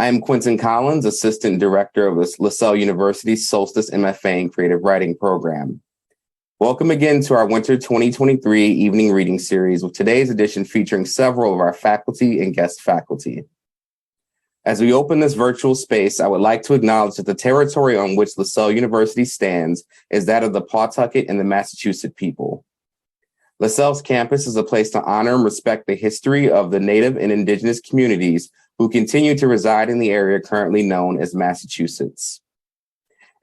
I am Quentin Collins, Assistant Director of the LaSalle University Solstice MFA in Creative Writing Program. Welcome again to our Winter 2023 Evening Reading Series, with today's edition featuring several of our faculty and guest faculty. As we open this virtual space, I would like to acknowledge that the territory on which LaSalle University stands is that of the Pawtucket and the Massachusetts people. LaSalle's campus is a place to honor and respect the history of the Native and Indigenous communities who continue to reside in the area currently known as Massachusetts,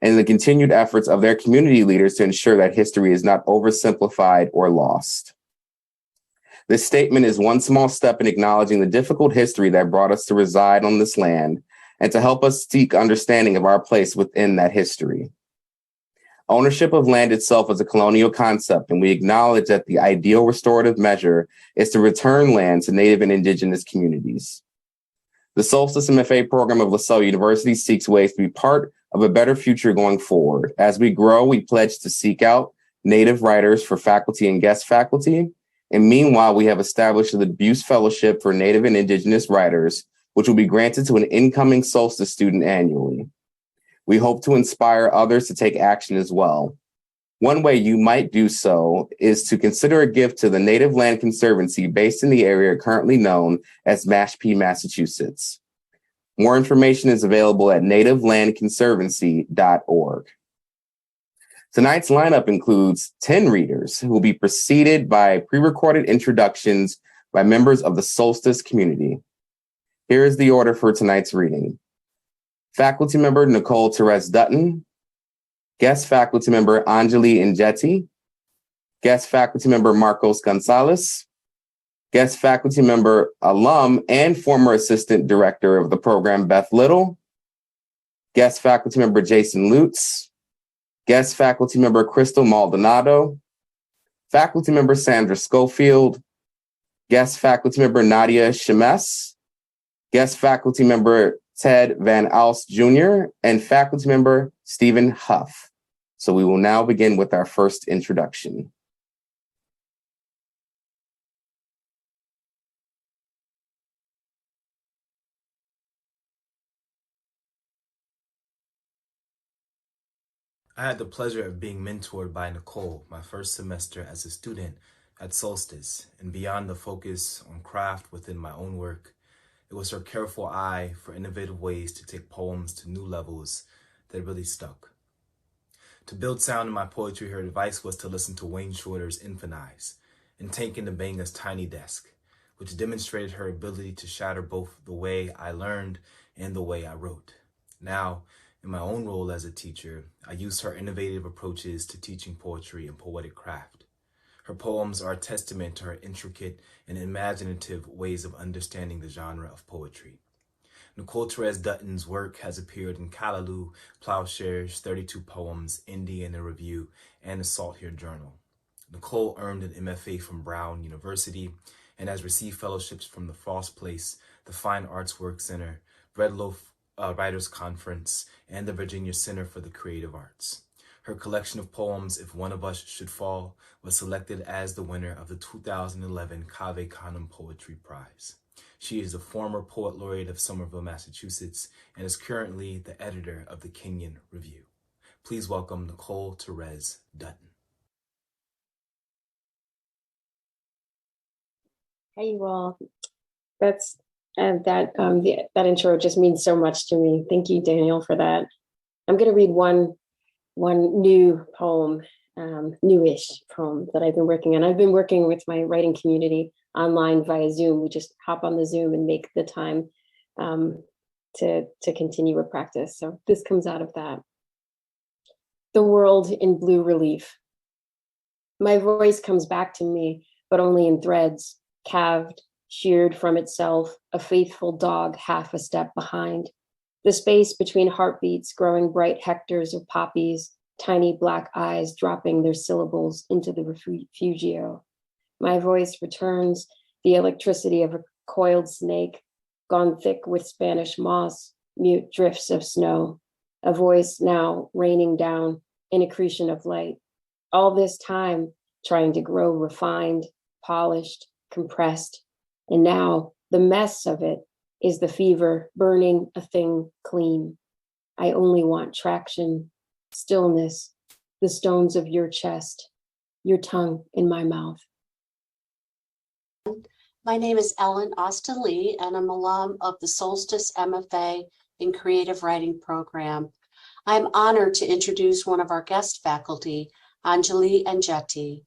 and the continued efforts of their community leaders to ensure that history is not oversimplified or lost. This statement is one small step in acknowledging the difficult history that brought us to reside on this land and to help us seek understanding of our place within that history. Ownership of land itself is a colonial concept, and we acknowledge that the ideal restorative measure is to return land to Native and Indigenous communities. The Solstice MFA program of LaSalle University seeks ways to be part of a better future going forward. As we grow, we pledge to seek out Native writers for faculty and guest faculty. And meanwhile, we have established the Buse Fellowship for Native and Indigenous writers, which will be granted to an incoming Solstice student annually. We hope to inspire others to take action as well. One way you might do so is to consider a gift to the Native Land Conservancy based in the area currently known as Mashpee, Massachusetts. More information is available at nativelandconservancy.org. Tonight's lineup includes 10 readers who will be preceded by pre-recorded introductions by members of the Solstice community. Here is the order for tonight's reading. Faculty member Nicole Terez Dutton. Guest faculty member Anjali Enjeti. Guest faculty member Marcos Gonsalez. Guest faculty member, alum, and former assistant director of the program, Beth Little. Guest faculty member Jason Lutes. Guest faculty member Crystal Maldonado. Faculty member Sandra Scofield. Guest faculty member Nadia Shammas. Guest faculty member Ted Van Alst Jr. and faculty member Steven Huff. So we will now begin with our first introduction. I had the pleasure of being mentored by Nicole my first semester as a student at Solstice, and beyond the focus on craft within my own work, it was her careful eye for innovative ways to take poems to new levels that really stuck. To build sound in my poetry, her advice was to listen to Wayne Shorter's Infinize and Tank and Banga's Tiny Desk, which demonstrated her ability to shatter both the way I learned and the way I wrote. Now, in my own role as a teacher, I use her innovative approaches to teaching poetry and poetic craft. Her poems are a testament to her intricate and imaginative ways of understanding the genre of poetry. Nicole Terez Dutton's work has appeared in Callaloo, Plowshares, 32 Poems, Indian in Review, and the Salt Here Journal. Nicole earned an MFA from Brown University and has received fellowships from the Frost Place, the Fine Arts Work Center, Red Loaf Writers Conference, and the Virginia Center for the Creative Arts. Her collection of poems, If One of Us Should Fall, was selected as the winner of the 2011 Cave Canem Poetry Prize. She is the former Poet Laureate of Somerville, Massachusetts, and is currently the editor of the Kenyon Review. Please welcome Nicole Terez Dutton. Hey, you all. That intro just means so much to me. Thank you, Daniel, for that. I'm going to read one new poem, newish poem that I've been working on. I've been working with my writing community online via Zoom. We just hop on the Zoom and make the time to continue a practice. So this comes out of that. The world in blue relief. My voice comes back to me, but only in threads, calved, sheared from itself, a faithful dog half a step behind. The space between heartbeats growing bright hectares of poppies, tiny black eyes dropping their syllables into the refugio. My voice returns, the electricity of a coiled snake, gone thick with Spanish moss, mute drifts of snow. A voice now raining down an accretion of light. All this time trying to grow refined, polished, compressed, and now the mess of it is the fever burning a thing clean. I only want traction, stillness, the stones of your chest, your tongue in my mouth. My name is Ellen Austin Lee, and I'm alum of the Solstice MFA in Creative Writing program. I'm honored to introduce one of our guest faculty, Anjali Enjeti.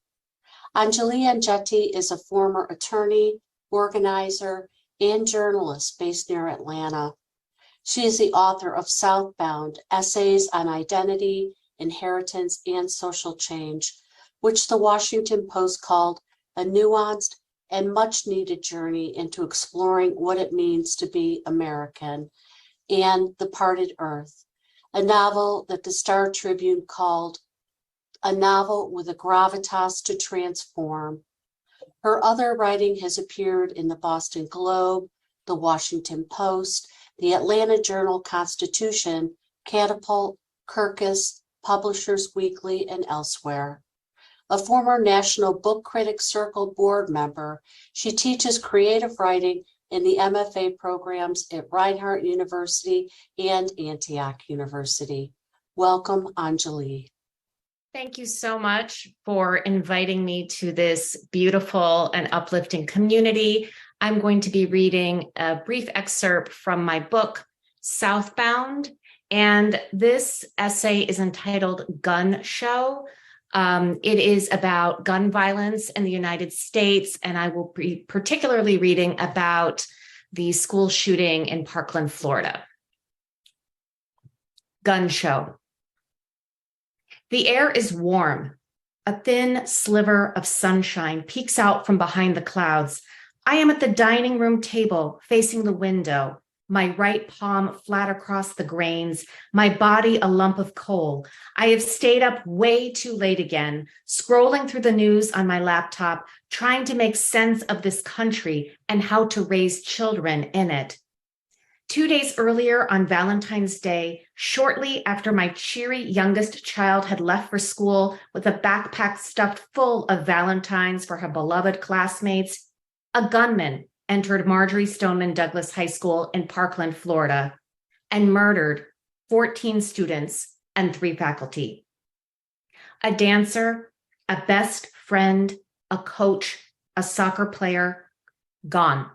Anjali Enjeti is a former attorney, organizer, and journalist based near Atlanta. She is the author of Southbound, Essays on Identity, Inheritance, and Social Change, which the Washington Post called a nuanced and much needed journey into exploring what it means to be American, and The Parted Earth, a novel that the Star Tribune called a novel with a gravitas to transform. Her other writing has appeared in the Boston Globe, the Washington Post, the Atlanta Journal-Constitution, Catapult, Kirkus, Publishers Weekly, and elsewhere. A former National Book Critics Circle board member, she teaches creative writing in the MFA programs at Reinhardt University and Antioch University. Welcome, Anjali. Thank you so much for inviting me to this beautiful and uplifting community. I'm going to be reading a brief excerpt from my book, Southbound, and this essay is entitled Gun Show. It is about gun violence in the United States, and I will be particularly reading about the school shooting in Parkland, Florida. Gun Show. The air is warm. A thin sliver of sunshine peeks out from behind the clouds. I am at the dining room table facing the window, my right palm flat across the grains, my body a lump of coal. I have stayed up way too late again, scrolling through the news on my laptop, trying to make sense of this country and how to raise children in it. 2 days earlier on Valentine's Day, shortly after my cheery youngest child had left for school with a backpack stuffed full of Valentines for her beloved classmates, a gunman entered Marjorie Stoneman Douglas High School in Parkland, Florida, and murdered 14 students and 3 faculty. A dancer, a best friend, a coach, a soccer player, gone.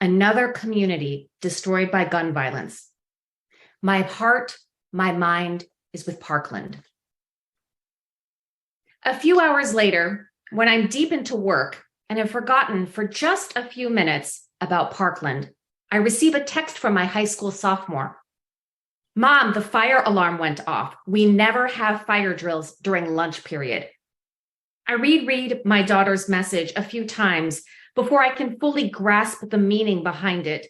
Another community destroyed by gun violence. My heart, my mind is with Parkland. A few hours later, when I'm deep into work and have forgotten for just a few minutes about Parkland, I receive a text from my high school sophomore. Mom, the fire alarm went off. We never have fire drills during lunch period. I reread my daughter's message a few times before I can fully grasp the meaning behind it,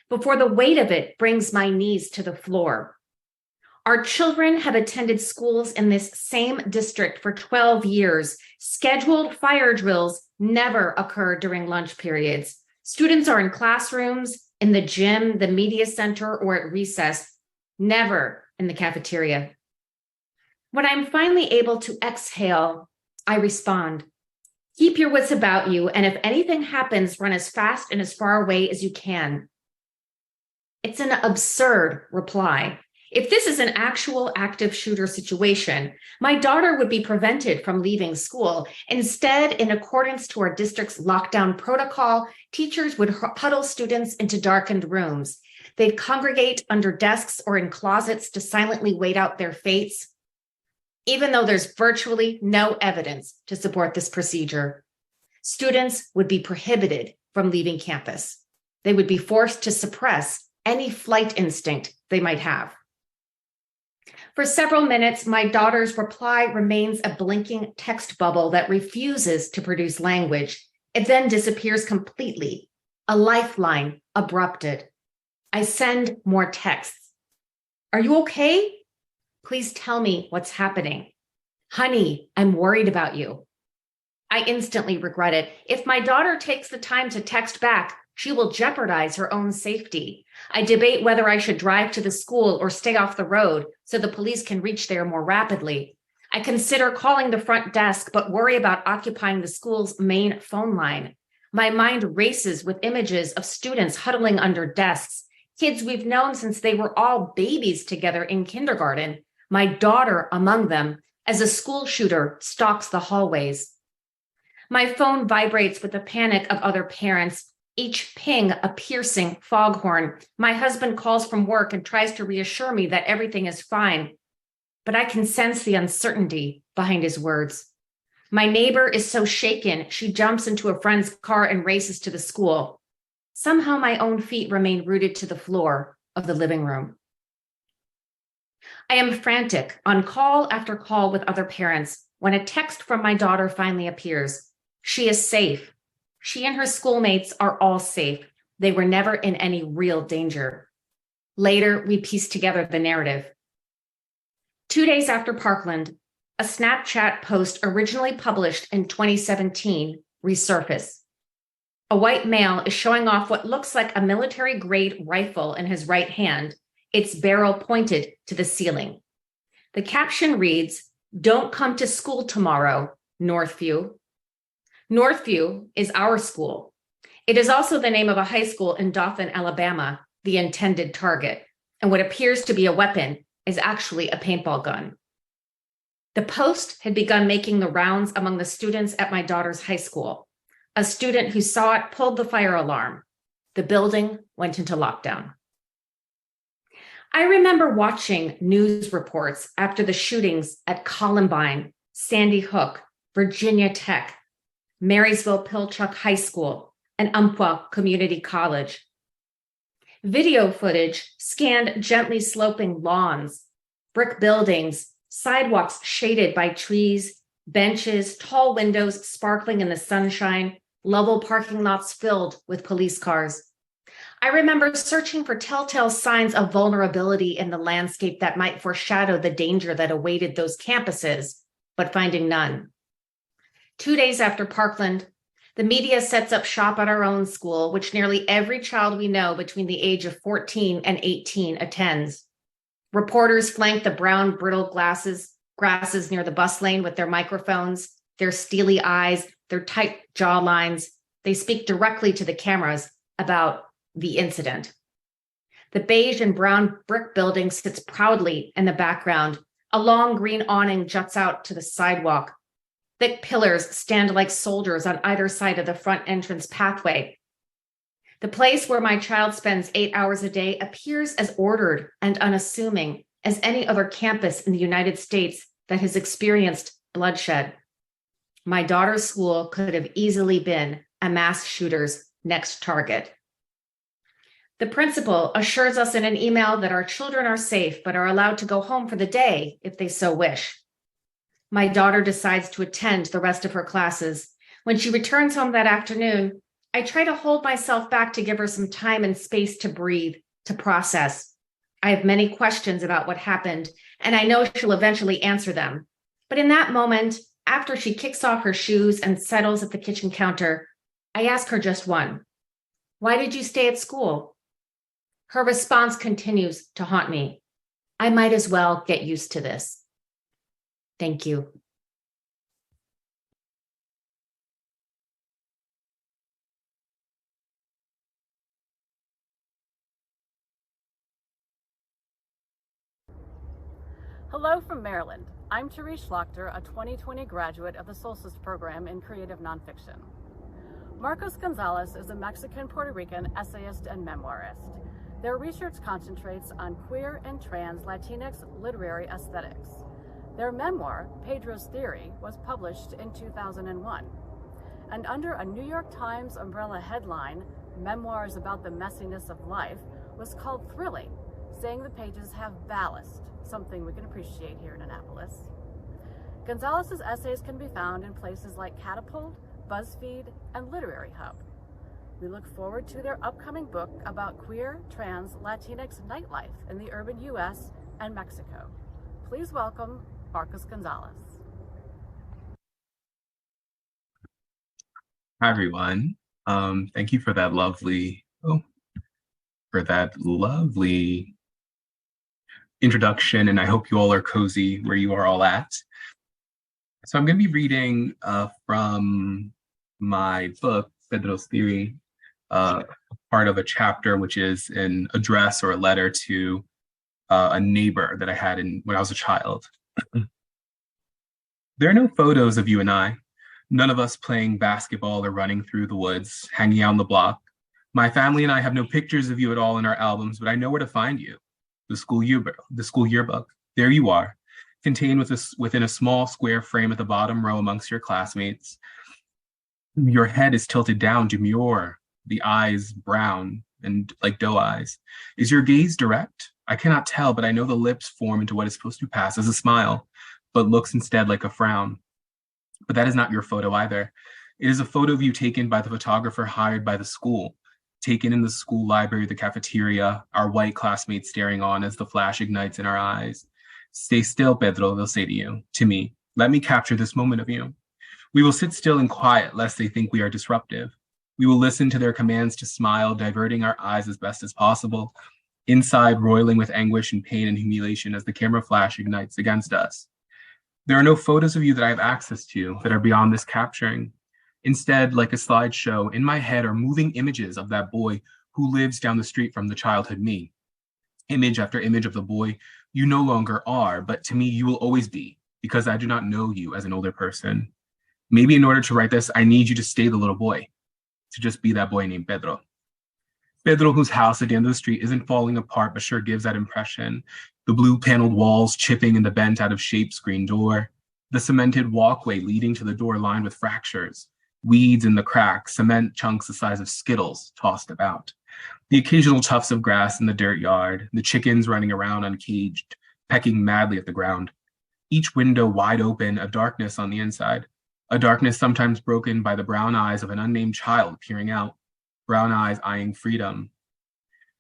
before the weight of it brings my knees to the floor. Our children have attended schools in this same district for 12 years. Scheduled fire drills never occur during lunch periods. Students are in classrooms, in the gym, the media center, or at recess, never in the cafeteria. When I'm finally able to exhale, I respond. Keep your wits about you, and if anything happens, run as fast and as far away as you can. It's an absurd reply. If this is an actual active shooter situation, my daughter would be prevented from leaving school. Instead, in accordance to our district's lockdown protocol, teachers would huddle students into darkened rooms. They'd congregate under desks or in closets to silently wait out their fates, even though there's virtually no evidence to support this procedure. Students would be prohibited from leaving campus. They would be forced to suppress any flight instinct they might have. For several minutes, my daughter's reply remains a blinking text bubble that refuses to produce language. It then disappears completely, a lifeline abrupted. I send more texts. Are you okay? Please tell me what's happening. Honey, I'm worried about you. I instantly regret it. If my daughter takes the time to text back, she will jeopardize her own safety. I debate whether I should drive to the school or stay off the road so the police can reach there more rapidly. I consider calling the front desk, but worry about occupying the school's main phone line. My mind races with images of students huddling under desks, kids we've known since they were all babies together in kindergarten, my daughter among them, as a school shooter stalks the hallways. My phone vibrates with the panic of other parents, each ping a piercing foghorn. My husband calls from work and tries to reassure me that everything is fine, but I can sense the uncertainty behind his words. My neighbor is so shaken, she jumps into a friend's car and races to the school. Somehow my own feet remain rooted to the floor of the living room. I am frantic, on call after call with other parents, when a text from my daughter finally appears. She is safe. She and her schoolmates are all safe. They were never in any real danger. Later, we piece together the narrative. 2 days after Parkland, a Snapchat post originally published in 2017 resurfaced. A white male is showing off what looks like a military-grade rifle in his right hand, its barrel pointed to the ceiling. The caption reads, "Don't come to school tomorrow, Northview." Northview is our school. It is also the name of a high school in Dothan, Alabama, the intended target, and what appears to be a weapon is actually a paintball gun. The post had begun making the rounds among the students at my daughter's high school. A student who saw it pulled the fire alarm. The building went into lockdown. I remember watching news reports after the shootings at Columbine, Sandy Hook, Virginia Tech, Marysville-Pilchuck High School, and Umpqua Community College. Video footage scanned gently sloping lawns, brick buildings, sidewalks shaded by trees, benches, tall windows sparkling in the sunshine, level parking lots filled with police cars. I remember searching for telltale signs of vulnerability in the landscape that might foreshadow the danger that awaited those campuses, but finding none. 2 days after Parkland, the media sets up shop at our own school, which nearly every child we know between the age of 14 and 18 attends. Reporters flank the brown, brittle grasses near the bus lane with their microphones, their steely eyes, their tight jawlines. They speak directly to the cameras about the incident. The beige and brown brick building sits proudly in the background. A long green awning juts out to the sidewalk. Thick pillars stand like soldiers on either side of the front entrance pathway. The place where my child spends 8 hours a day appears as ordered and unassuming as any other campus in the United States that has experienced bloodshed. My daughter's school could have easily been a mass shooter's next target. The principal assures us in an email that our children are safe but are allowed to go home for the day if they so wish. My daughter decides to attend the rest of her classes. When she returns home that afternoon, I try to hold myself back to give her some time and space to breathe, to process. I have many questions about what happened, and I know she'll eventually answer them. But in that moment, after she kicks off her shoes and settles at the kitchen counter, I ask her just one. Why did you stay at school? Her response continues to haunt me. I might as well get used to this. Thank you. Hello from Maryland. I'm Therese Schlachter, a 2020 graduate of the Solstice program in creative nonfiction. Marcos Gonsalez is a Mexican-Puerto Rican essayist and memoirist. Their research concentrates on queer and trans Latinx literary aesthetics. Their memoir, Pedro's Theory, was published in 2001. And under a New York Times umbrella headline, Memoirs About the Messiness of Life, was called thrilling, saying the pages have ballast, something we can appreciate here in Annapolis. Gonzalez's essays can be found in places like Catapult, BuzzFeed, and Literary Hub. We look forward to their upcoming book about queer, trans, Latinx nightlife in the urban US and Mexico. Please welcome Marcos Gonsalez. Hi, everyone. Thank you for that lovely introduction, and I hope you all are cozy where you are all at. So I'm going to be reading from my book, Pedro's theory, part of a chapter, which is an address or a letter to a neighbor that I had when I was a child. There are no photos of you and I, none of us playing basketball or running through the woods, hanging out on the block. My family and I have no pictures of you at all in our albums, but I know where to find you. The school yearbook. There you are, contained within a small square frame at the bottom row amongst your classmates. Your head is tilted down, demure, the eyes brown and like doe eyes. Is your gaze direct? I cannot tell, but I know the lips form into what is supposed to pass as a smile, but looks instead like a frown. But that is not your photo either. It is a photo of you taken by the photographer hired by the school, taken in the school library, the cafeteria, our white classmates staring on as the flash ignites in our eyes. Stay still, Pedro, they'll say to me. Let me capture this moment of you. We will sit still and quiet, lest they think we are disruptive. We will listen to their commands to smile, diverting our eyes as best as possible, inside roiling with anguish and pain and humiliation as the camera flash ignites against us. There are no photos of you that I have access to that are beyond this capturing. Instead, like a slideshow, in my head are moving images of that boy who lives down the street from the childhood me. Image after image of the boy you no longer are, but to me you will always be, because I do not know you as an older person. Maybe in order to write this, I need you to stay the little boy, to just be that boy named Pedro. Pedro, whose house at the end of the street isn't falling apart, but sure gives that impression. The blue paneled walls chipping in the bent out of shape screen door, the cemented walkway leading to the door lined with fractures, weeds in the cracks, cement chunks the size of Skittles tossed about, the occasional tufts of grass in the dirt yard, the chickens running around uncaged, pecking madly at the ground. Each window wide open, a darkness on the inside, a darkness sometimes broken by the brown eyes of an unnamed child peering out, brown eyes eyeing freedom.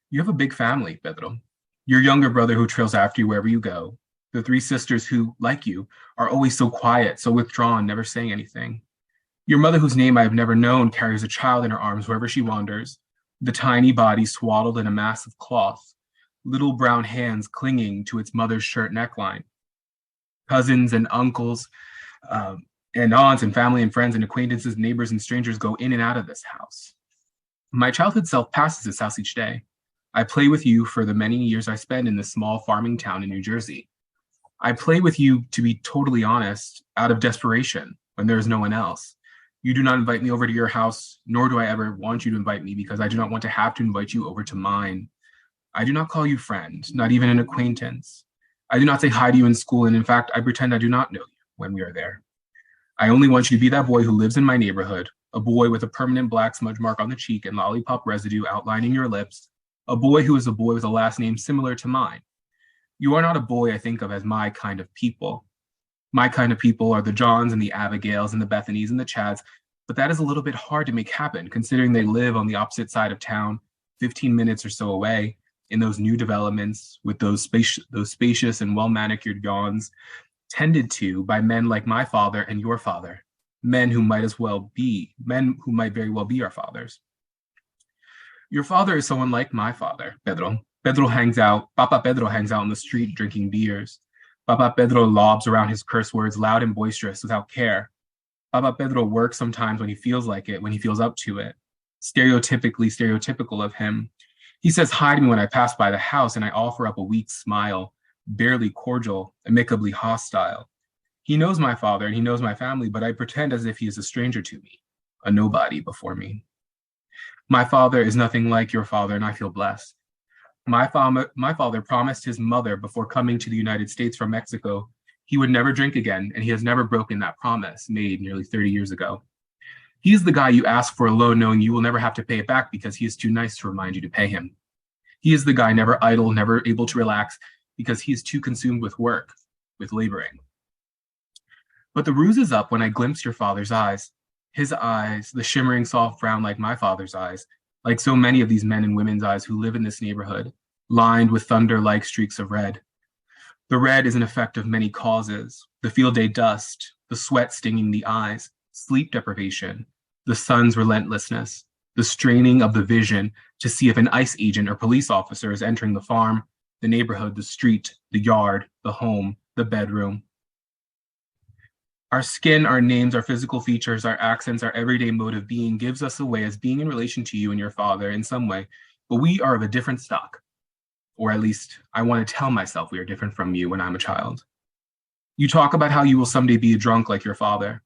You have a big family, Pedro. Your younger brother who trails after you wherever you go. The three sisters who, like you, are always so quiet, so withdrawn, never saying anything. Your mother, whose name I have never known, carries a child in her arms wherever she wanders, the tiny body swaddled in a mass of cloth, little brown hands clinging to its mother's shirt neckline. Cousins and uncles and aunts and family and friends and acquaintances, neighbors and strangers go in and out of this house. My childhood self passes this house each day. I play with you for the many years I spend in this small farming town in New Jersey. I play with you, to be totally honest, out of desperation when there is no one else. You do not invite me over to your house, nor do I ever want you to invite me because I do not want to have to invite you over to mine. I do not call you friend, not even an acquaintance. I do not say hi to you in school, and in fact, I pretend I do not know you when we are there. I only want you to be that boy who lives in my neighborhood, a boy with a permanent black smudge mark on the cheek and lollipop residue outlining your lips, a boy who is a boy with a last name similar to mine. You are not a boy I think of as my kind of people. My kind of people are the Johns and the Abigails and the Bethanies and the Chads, but that is a little bit hard to make happen considering they live on the opposite side of town, 15 minutes or so away, in those new developments with those spacious and well-manicured lawns, tended to by men like my father and your father, men who might very well be our fathers. Your father is someone like my father, Pedro. Papa Pedro hangs out on the street drinking beers. Papa Pedro lobs around his curse words loud and boisterous without care. Papa Pedro works sometimes when he feels like it, when he feels up to it. Stereotypical of him. He says hi to me when I pass by the house and I offer up a weak smile, barely cordial, amicably hostile. He knows my father and he knows my family, but I pretend as if he is a stranger to me, a nobody before me. My father is nothing like your father, and I feel blessed. My father promised his mother before coming to the United States from Mexico he would never drink again, and he has never broken that promise made nearly 30 years ago. He is the guy you ask for a loan knowing you will never have to pay it back because he is too nice to remind you to pay him. He is the guy never idle, never able to relax because he is too consumed with work, with laboring. But the ruse is up when I glimpse your father's eyes. His eyes, the shimmering soft brown like my father's eyes, like so many of these men and women's eyes who live in this neighborhood, lined with thunder-like streaks of red. The red is an effect of many causes, the field day dust, the sweat stinging the eyes, sleep deprivation, the sun's relentlessness, the straining of the vision to see if an ICE agent or police officer is entering the farm, the neighborhood, the street, the yard, the home, the bedroom. Our skin, our names, our physical features, our accents, our everyday mode of being gives us away as being in relation to you and your father in some way, but we are of a different stock. Or at least I want to tell myself we are different from you when I'm a child. You talk about how you will someday be a drunk like your father,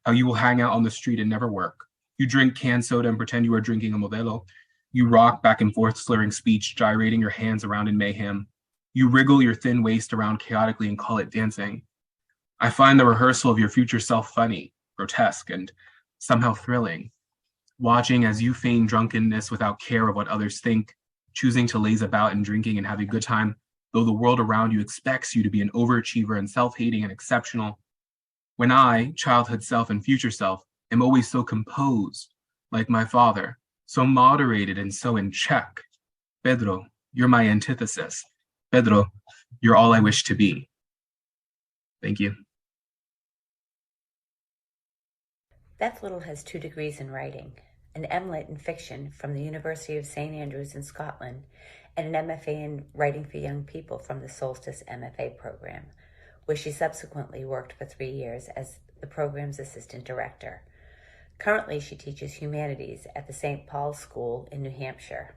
how you will hang out on the street and never work. You drink canned soda and pretend you are drinking a Modelo. You rock back and forth, slurring speech, gyrating your hands around in mayhem. You wriggle your thin waist around chaotically and call it dancing. I find the rehearsal of your future self funny, grotesque, and somehow thrilling. Watching as you feign drunkenness without care of what others think, choosing to laze about and drinking and have a good time, though the world around you expects you to be an overachiever and self-hating and exceptional. When I, childhood self and future self, am always so composed, like my father, so moderated and so in check. Pedro, you're my antithesis. Pedro, you're all I wish to be. Thank you. Beth Little has 2 degrees in writing, an MLit in fiction from the University of St. Andrews in Scotland, and an MFA in writing for young people from the Solstice MFA program, where she subsequently worked for 3 years as the program's assistant director. Currently, she teaches humanities at the St. Paul's School in New Hampshire.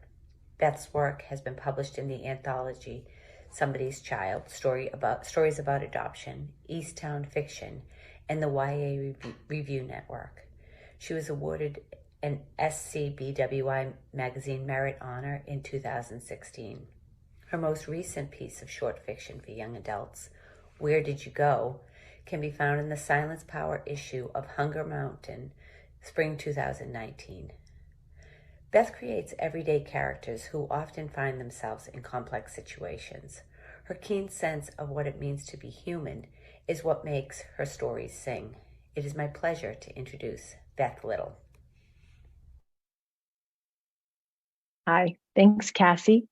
Beth's work has been published in the anthology Somebody's Child, stories about adoption, Easttown Fiction, and the YA Review Network. She was awarded an SCBWI Magazine Merit Honor in 2016. Her most recent piece of short fiction for young adults, Where Did You Go?, can be found in the Silence Power issue of Hunger Mountain, spring 2019. Beth creates everyday characters who often find themselves in complex situations. Her keen sense of what it means to be human is what makes her stories sing. It is my pleasure to introduce Beth Little. Hi, thanks, Cassie.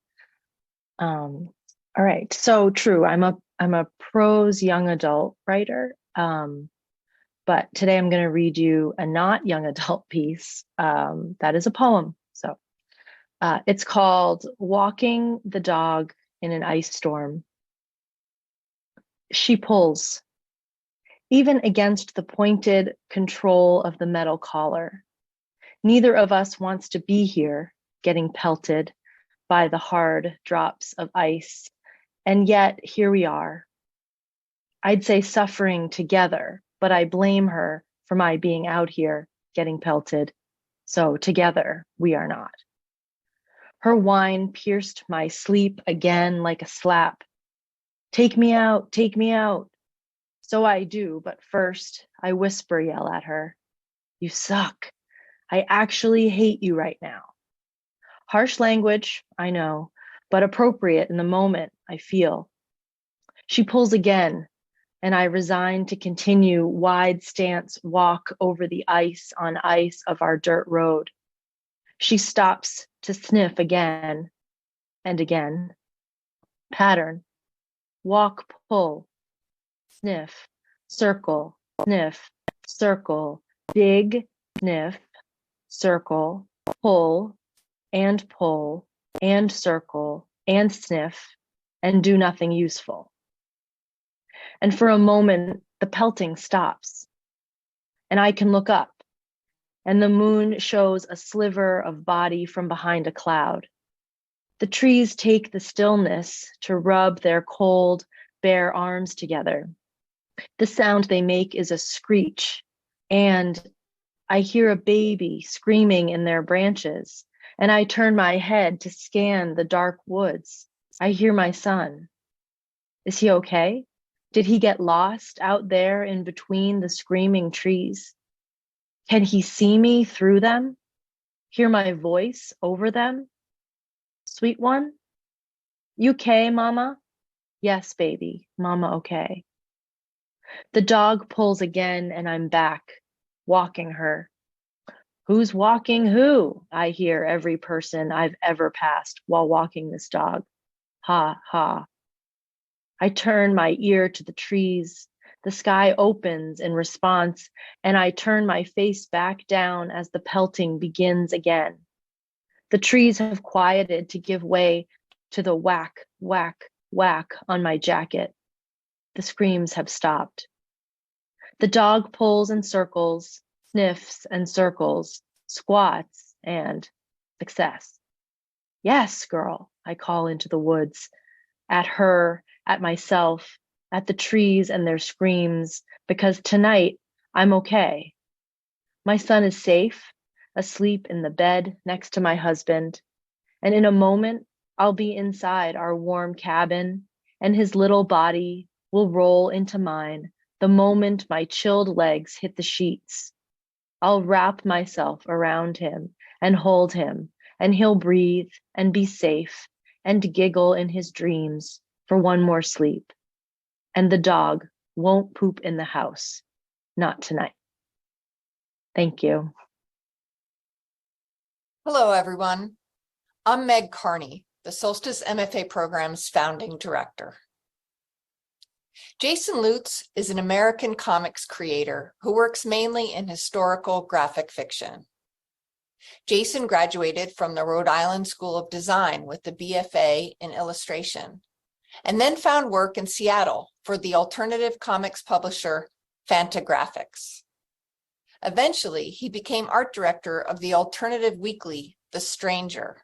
All right, so true. I'm a prose young adult writer, but today I'm going to read you a not young adult piece that is a poem. So it's called "Walking the Dog in an Ice Storm." She pulls, even against the pointed control of the metal collar. Neither of us wants to be here, getting pelted by the hard drops of ice. And yet here we are. I'd say suffering together, but I blame her for my being out here getting pelted. So together we are not. Her whine pierced my sleep again like a slap. Take me out, take me out. So I do, but first I whisper yell at her. You suck. I actually hate you right now. Harsh language, I know, but appropriate in the moment, I feel. She pulls again, and I resign to continue wide stance walk over the ice on ice of our dirt road. She stops to sniff again and again. Pattern. Walk, pull, sniff, circle, sniff, circle, dig, sniff, circle, pull, and circle, and sniff, and do nothing useful. And for a moment, the pelting stops, and I can look up, and the moon shows a sliver of body from behind a cloud. The trees take the stillness to rub their cold, bare arms together. The sound they make is a screech, and I hear a baby screaming in their branches, and I turn my head to scan the dark woods. I hear my son. Is he okay? Did he get lost out there in between the screaming trees? Can he see me through them? Hear my voice over them? Sweet one? You okay, Mama? Yes, baby, Mama okay. The dog pulls again and I'm back, walking her. Who's walking who? I hear every person I've ever passed while walking this dog. Ha, ha. I turn my ear to the trees. The sky opens in response, and I turn my face back down as the pelting begins again. The trees have quieted to give way to the whack, whack, whack on my jacket. The screams have stopped. The dog pulls and circles, sniffs and circles, squats, and success. Yes, girl, I call into the woods, at her, at myself, at the trees and their screams, because tonight I'm okay. My son is safe, asleep in the bed next to my husband, and in a moment I'll be inside our warm cabin, and his little body will roll into mine the moment my chilled legs hit the sheets. I'll wrap myself around him and hold him, and he'll breathe and be safe and giggle in his dreams for one more sleep. And the dog won't poop in the house, not tonight. Thank you. Hello, everyone. I'm Meg Carney, the Solstice MFA program's founding director. Jason Lutes is an American comics creator who works mainly in historical graphic fiction. Jason graduated from the Rhode Island School of Design with the BFA in illustration, and then found work in Seattle for the alternative comics publisher Fantagraphics. Eventually, he became art director of the alternative weekly, The Stranger.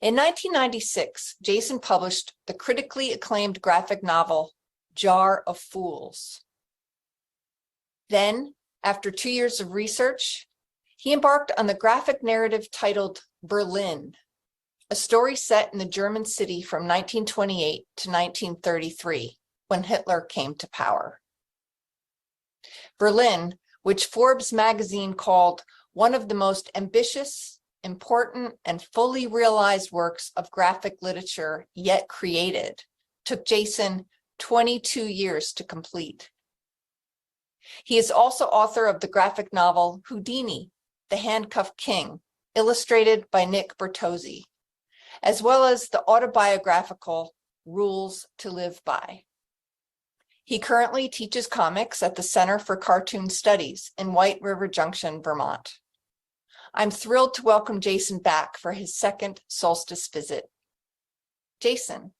In 1996, Jason published the critically acclaimed graphic novel, Jar of Fools. Then, after 2 years of research, he embarked on the graphic narrative titled Berlin, a story set in the German city from 1928 to 1933, when Hitler came to power. Berlin, which Forbes magazine called one of the most ambitious, important, and fully realized works of graphic literature yet created, took Jason 22 years to complete. He is also author of the graphic novel Houdini, the Handcuffed King, illustrated by Nick Bertozzi, as well as the autobiographical Rules to Live By. He currently teaches comics at the Center for Cartoon Studies in White River Junction, Vermont. I'm thrilled to welcome Jason back for his second solstice visit. Jason.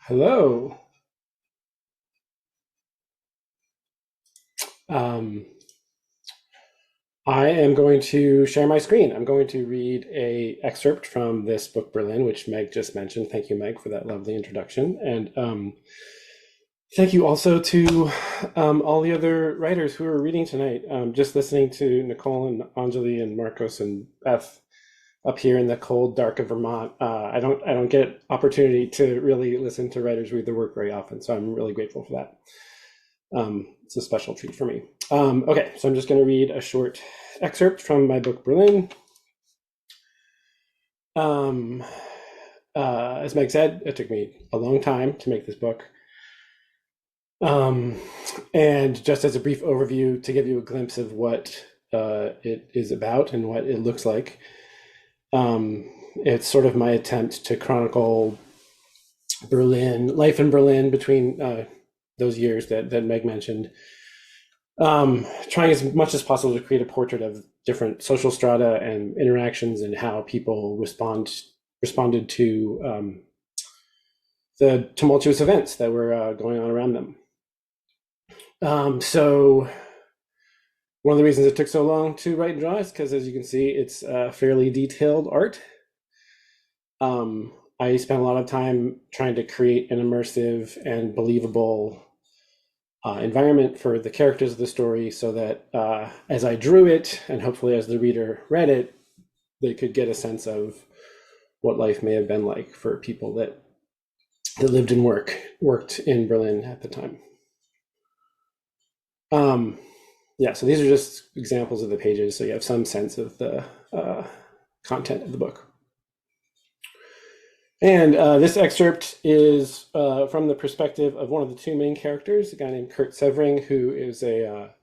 Hello. I am going to share my screen. I'm going to read an excerpt from this book, Berlin, which Meg just mentioned. Thank you, Meg, for that lovely introduction. And thank you also to all the other writers who are reading tonight. Just listening to Nicole and Anjali and Marcos and Beth up here in the cold, dark of Vermont. I don't get opportunity to really listen to writers read their work very often, so I'm really grateful for that. It's a special treat for me. Okay, so I'm just going to read a short excerpt from my book, Berlin. As Meg said, it took me a long time to make this book. And just as a brief overview to give you a glimpse of what it is about and what it looks like, it's sort of my attempt to chronicle Berlin, life in Berlin between those years that Meg mentioned, trying as much as possible to create a portrait of different social strata and interactions and how people responded to the tumultuous events that were going on around them. So one of the reasons it took so long to write and draw is because, as you can see, it's fairly detailed art. I spent a lot of time trying to create an immersive and believable environment for the characters of the story so that as I drew it, and hopefully as the reader read it, they could get a sense of what life may have been like for people that lived and worked in Berlin at the time. Yeah, so these are just examples of the pages, so you have some sense of the content of the book. And this excerpt is from the perspective of one of the two main characters, a guy named Kurt Severing, who is a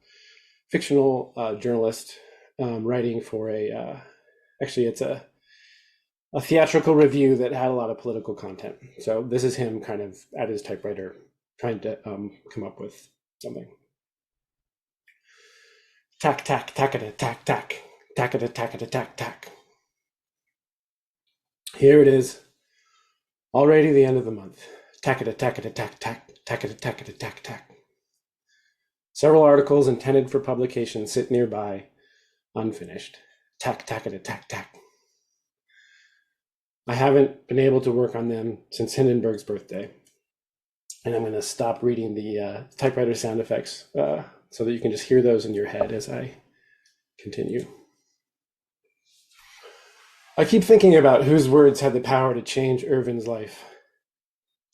fictional journalist writing for actually it's a theatrical review that had a lot of political content. So this is him kind of at his typewriter trying to come up with something. Tack, tack, tackada, tack, tack, tackada, tackada, tack, tack. Here it is. Already the end of the month. Tack-a-tack, tack-a-tack, tack, tack-a-tack, tack-a-tack, tack, tack. Several articles intended for publication sit nearby, unfinished. Tack, tack-a-tack, tack. I haven't been able to work on them since Hindenburg's birthday. And I'm going to stop reading the typewriter sound effects so that you can just hear those in your head as I continue. I keep thinking about whose words had the power to change Irvin's life.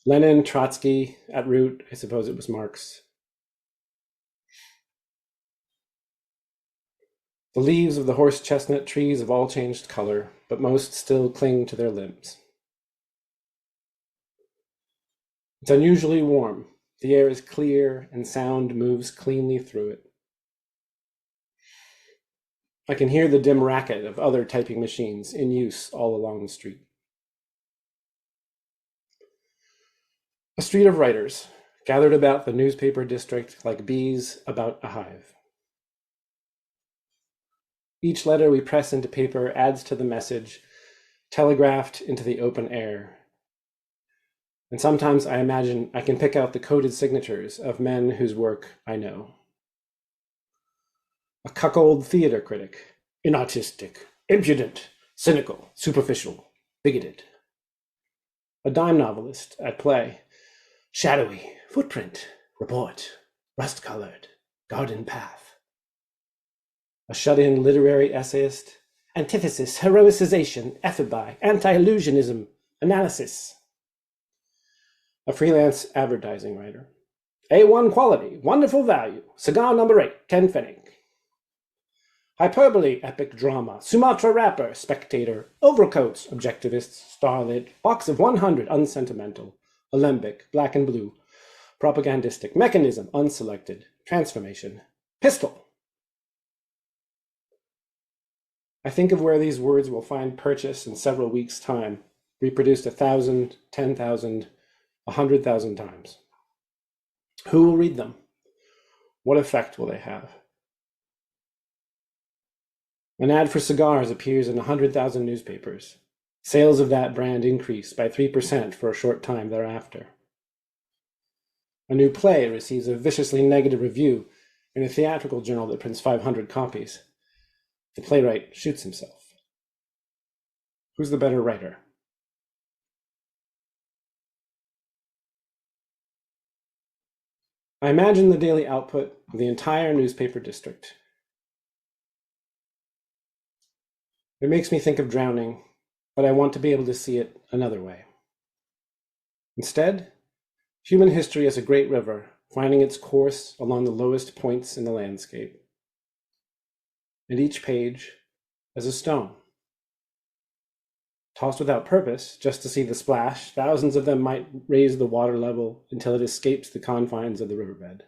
Lenin, Trotsky, at root, I suppose it was Marx. The leaves of the horse chestnut trees have all changed color, but most still cling to their limbs. It's unusually warm. The air is clear and sound moves cleanly through it. I can hear the dim racket of other typing machines in use all along the street. A street of writers gathered about the newspaper district like bees about a hive. Each letter we press into paper adds to the message, telegraphed into the open air. And sometimes I imagine I can pick out the coded signatures of men whose work I know. A cuckold theater critic, inartistic, impudent, cynical, superficial, bigoted. A dime novelist at play, shadowy, footprint, report, rust-colored, garden path. A shut-in literary essayist, antithesis, heroicization, ephebi, anti-illusionism, analysis. A freelance advertising writer. A1 quality, wonderful value, cigar number 8, 10 pfennig. Hyperbole, epic drama, Sumatra rapper, spectator, overcoats, objectivist, starlit, box of 100, unsentimental, alembic, black and blue, propagandistic, mechanism, unselected, transformation, pistol. I think of where these words will find purchase in several weeks' time, reproduced 1,000, 10,000, 100,000 times. Who will read them? What effect will they have? An ad for cigars appears in 100,000 newspapers. Sales of that brand increase by 3% for a short time thereafter. A new play receives a viciously negative review in a theatrical journal that prints 500 copies. The playwright shoots himself. Who's the better writer? I imagine the daily output of the entire newspaper district. It makes me think of drowning, but I want to be able to see it another way. Instead, human history is a great river, finding its course along the lowest points in the landscape. And each page is a stone. Tossed without purpose, just to see the splash, thousands of them might raise the water level until it escapes the confines of the riverbed.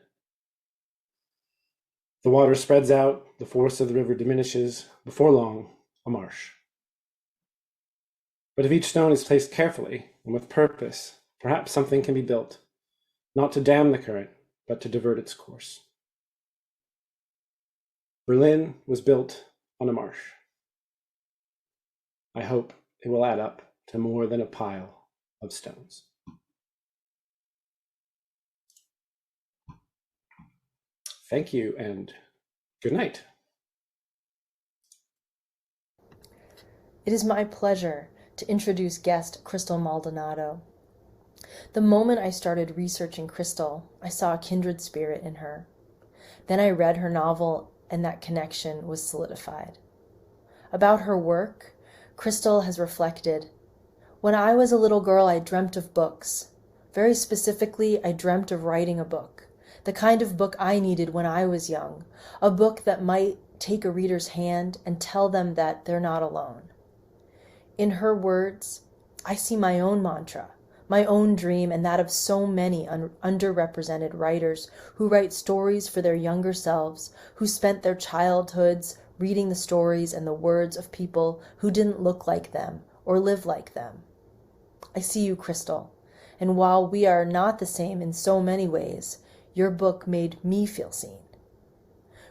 The water spreads out, the force of the river diminishes, before long, a marsh. But if each stone is placed carefully and with purpose, perhaps something can be built, not to dam the current, but to divert its course. Berlin was built on a marsh. I hope it will add up to more than a pile of stones. Thank you and good night. It is my pleasure to introduce guest Crystal Maldonado. The moment I started researching Crystal, I saw a kindred spirit in her. Then I read her novel, and that connection was solidified. About her work, Crystal has reflected, "When I was a little girl, I dreamt of books. Very specifically, I dreamt of writing a book, the kind of book I needed when I was young, a book that might take a reader's hand and tell them that they're not alone." In her words, I see my own mantra, my own dream, and that of so many underrepresented writers who write stories for their younger selves, who spent their childhoods reading the stories and the words of people who didn't look like them or live like them. I see you, Crystal, and while we are not the same in so many ways, your book made me feel seen.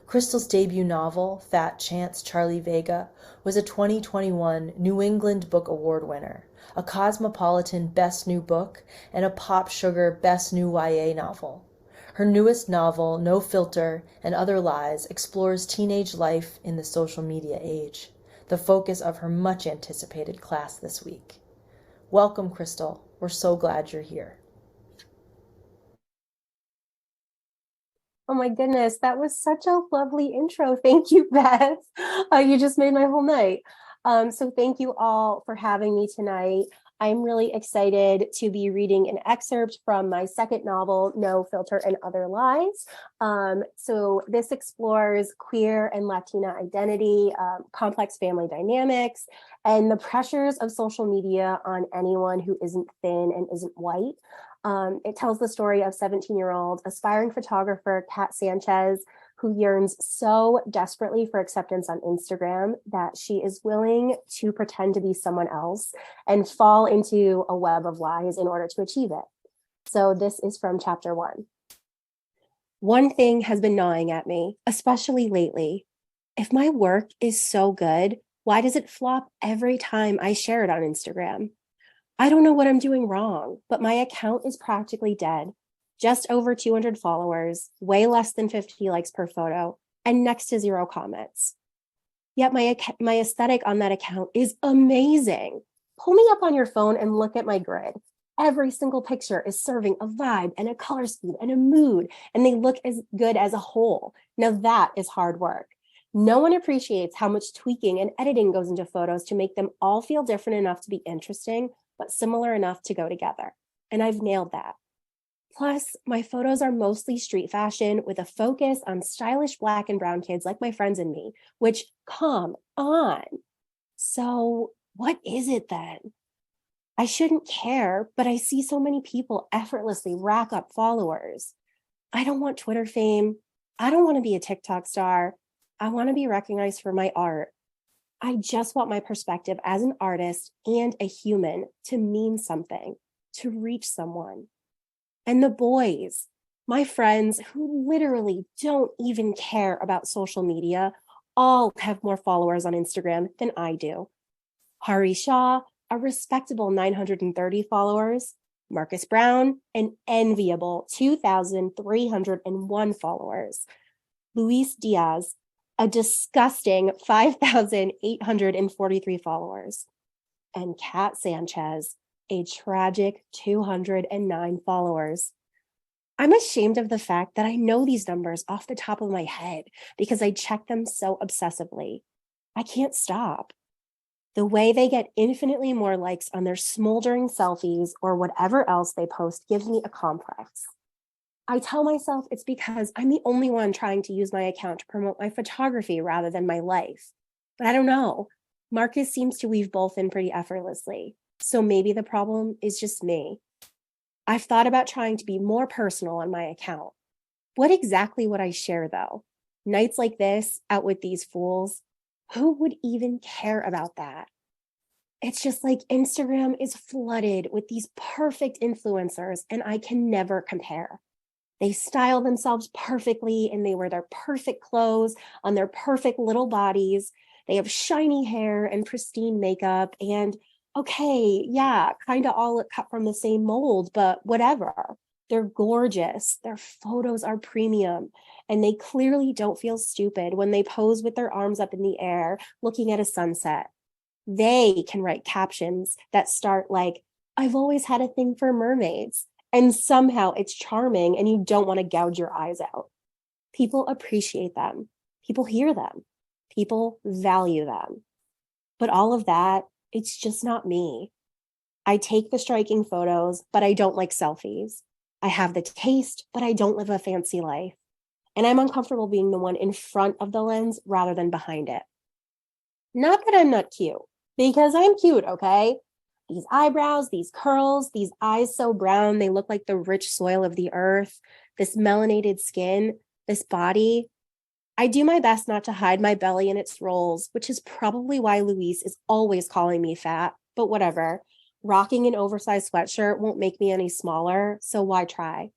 Crystal's debut novel, Fat Chance Charlie Vega, was a 2021 New England Book Award winner, a Cosmopolitan Best New Book, and a Pop Sugar Best New YA novel. Her newest novel, No Filter and Other Lies, explores teenage life in the social media age, the focus of her much anticipated class this week. Welcome, Crystal. We're so glad you're here. Oh my goodness, that was such a lovely intro. Thank you, Beth. You just made my whole night. So thank you all for having me tonight. I'm really excited to be reading an excerpt from my second novel, No Filter and Other Lies. So this explores queer and Latina identity, complex family dynamics, and the pressures of social media on anyone who isn't thin and isn't white. It tells the story of 17-year-old aspiring photographer Kat Sanchez, who yearns so desperately for acceptance on Instagram that she is willing to pretend to be someone else and fall into a web of lies in order to achieve it. So this is from chapter 1. One thing has been gnawing at me, especially lately. If my work is so good, why does it flop every time I share it on Instagram? I don't know what I'm doing wrong, but my account is practically dead. Just over 200 followers, way less than 50 likes per photo, and next to 0 comments. Yet my aesthetic on that account is amazing. Pull me up on your phone and look at my grid. Every single picture is serving a vibe and a color scheme and a mood, and they look as good as a whole. Now that is hard work. No one appreciates how much tweaking and editing goes into photos to make them all feel different enough to be interesting, but similar enough to go together. And I've nailed that. Plus, my photos are mostly street fashion with a focus on stylish Black and brown kids like my friends and me, which, come on. So what is it then? I shouldn't care, but I see so many people effortlessly rack up followers. I don't want Twitter fame. I don't want to be a TikTok star. I want to be recognized for my art. I just want my perspective as an artist and a human to mean something, to reach someone. And the boys, my friends who literally don't even care about social media, all have more followers on Instagram than I do. Hari Shah, a respectable 930 followers. Marcus Brown, an enviable 2,301 followers. Luis Diaz, a disgusting 5,843 followers. And Kat Sanchez, a tragic 209 followers. I'm ashamed of the fact that I know these numbers off the top of my head because I check them so obsessively. I can't stop. The way they get infinitely more likes on their smoldering selfies or whatever else they post gives me a complex. I tell myself it's because I'm the only one trying to use my account to promote my photography rather than my life. But I don't know. Marcus seems to weave both in pretty effortlessly. So maybe the problem is just me. I've thought about trying to be more personal on my account. What exactly would I share though? Nights like this, out with these fools? Who would even care about that? It's just like Instagram is flooded with these perfect influencers and I can never compare. They style themselves perfectly and they wear their perfect clothes on their perfect little bodies. They have shiny hair and pristine makeup and okay, yeah, kind of all cut from the same mold, but whatever. They're gorgeous. Their photos are premium and they clearly don't feel stupid when they pose with their arms up in the air looking at a sunset. They can write captions that start like, I've always had a thing for mermaids. And somehow it's charming and you don't want to gouge your eyes out. People appreciate them. People hear them. People value them. But all of that, it's just not me. I take the striking photos, but I don't like selfies. I have the taste, but I don't live a fancy life. And I'm uncomfortable being the one in front of the lens rather than behind it. Not that I'm not cute, because I'm cute, okay? These eyebrows, these curls, these eyes so brown, they look like the rich soil of the earth, this melanated skin, this body. I do my best not to hide my belly in its rolls, which is probably why Luis is always calling me fat, but whatever. Rocking an oversized sweatshirt won't make me any smaller, so why try?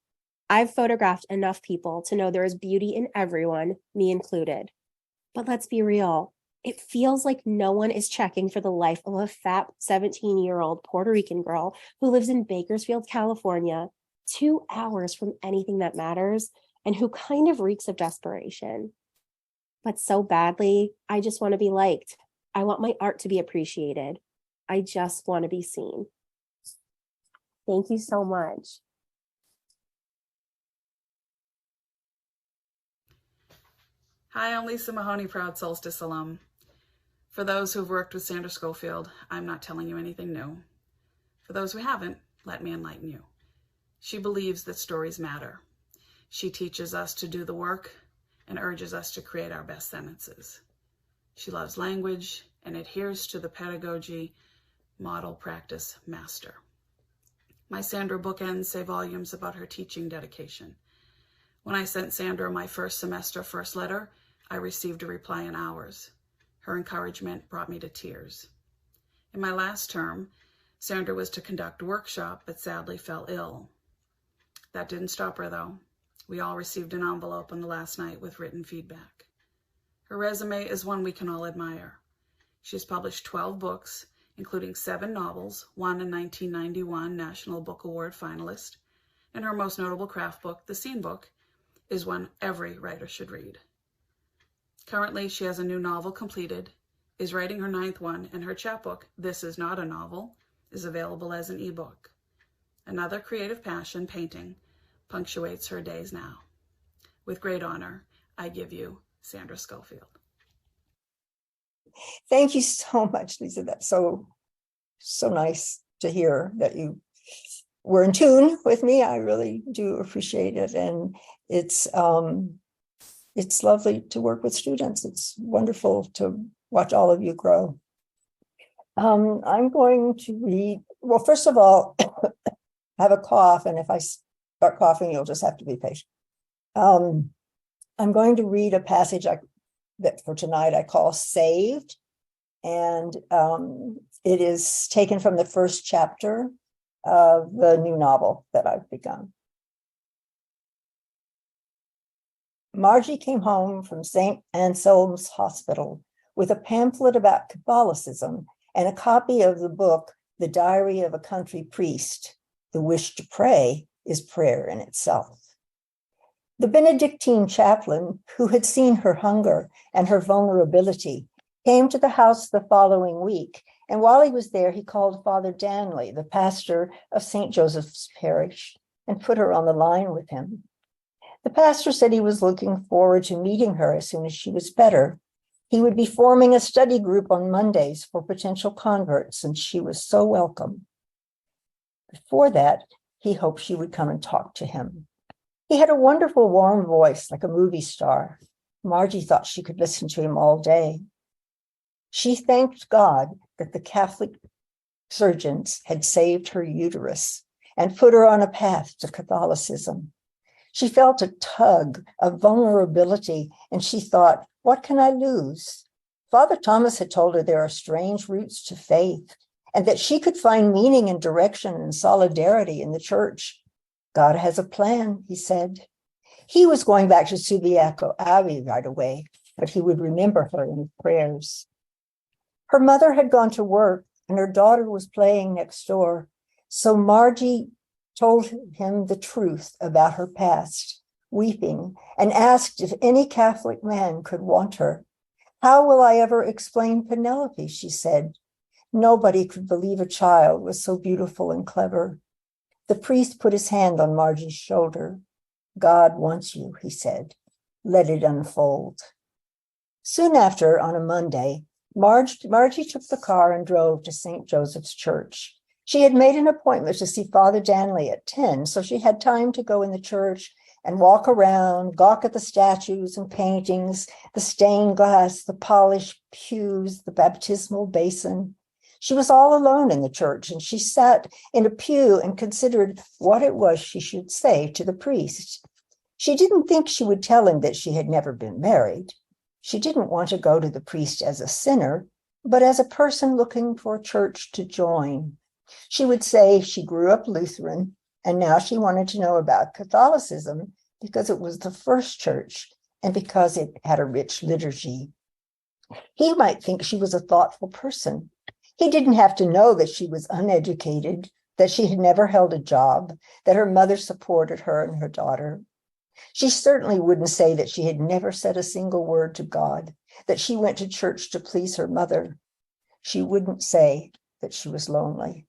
I've photographed enough people to know there is beauty in everyone, me included. But let's be real. It feels like no one is checking for the life of a fat 17-year-old Puerto Rican girl who lives in Bakersfield, California, 2 hours from anything that matters, and who kind of reeks of desperation. But so badly, I just want to be liked. I want my art to be appreciated. I just want to be seen. Thank you so much. Hi, I'm Lisa Mahoney, proud Solstice alum. For those who've worked with Sandra Scofield, I'm not telling you anything new. For those who haven't, let me enlighten you. She believes that stories matter. She teaches us to do the work and urges us to create our best sentences. She loves language and adheres to the pedagogy model practice master. My Sandra bookends say volumes about her teaching dedication. When I sent Sandra my first semester first letter, I received a reply in hours. Her encouragement brought me to tears. In my last term, Sandra was to conduct a workshop, but sadly fell ill. That didn't stop her, though. We all received an envelope on the last night with written feedback. Her resume is one we can all admire. She has published 12 books, including 7 novels, one a 1991 National Book Award finalist, and her most notable craft book, The Scene Book, is one every writer should read. Currently, she has a new novel completed, is writing her 9th one, and her chapbook, This Is Not a Novel, is available as an ebook. Another creative passion, painting, punctuates her days now. With great honor, I give you Sandra Scofield. Thank you so much, Lisa. That's so nice to hear that you were in tune with me. I really do appreciate it. And it's lovely to work with students. It's wonderful to watch all of you grow. I'm going to read, well, first of all, I have a cough, and if I start coughing, you'll just have to be patient. I'm going to read a passage that for tonight I call Saved, and it is taken from the first chapter of the new novel that I've begun. Margie came home from St. Anselm's Hospital with a pamphlet about Catholicism and a copy of the book, The Diary of a Country Priest. The wish to pray is prayer in itself. The Benedictine chaplain, who had seen her hunger and her vulnerability, came to the house the following week, and while he was there, he called Father Danley, the pastor of St. Joseph's Parish, and put her on the line with him. The pastor said he was looking forward to meeting her as soon as she was better. He would be forming a study group on Mondays for potential converts, and she was so welcome. Before that, he hoped she would come and talk to him. He had a wonderful, warm voice, like a movie star. Margie thought she could listen to him all day. She thanked God that the Catholic surgeons had saved her uterus and put her on a path to Catholicism. She felt a tug of vulnerability, and she thought, what can I lose? Father Thomas had told her there are strange roots to faith, and that she could find meaning and direction and solidarity in the church. God has a plan, he said. He was going back to Subiaco Abbey right away, but he would remember her in his prayers. Her mother had gone to work, and her daughter was playing next door, so Margie told him the truth about her past, weeping, and asked if any Catholic man could want her. How will I ever explain Penelope, she said. Nobody could believe a child was so beautiful and clever. The priest put his hand on Margie's shoulder. God wants you, he said. Let it unfold. Soon after, on a Monday, Margie took the car and drove to St. Joseph's Church. She had made an appointment to see Father Danley at 10, so she had time to go in the church and walk around, gawk at the statues and paintings, the stained glass, the polished pews, the baptismal basin. She was all alone in the church, and she sat in a pew and considered what it was she should say to the priest. She didn't think she would tell him that she had never been married. She didn't want to go to the priest as a sinner, but as a person looking for a church to join. She would say she grew up Lutheran, And now she wanted to know about Catholicism because it was the first church and because it had a rich liturgy. He might think she was a thoughtful person. He didn't have to know that she was uneducated, that she had never held a job, that her mother supported her and her daughter. She certainly wouldn't say that she had never said a single word to God, that she went to church to please her mother. She wouldn't say that she was lonely.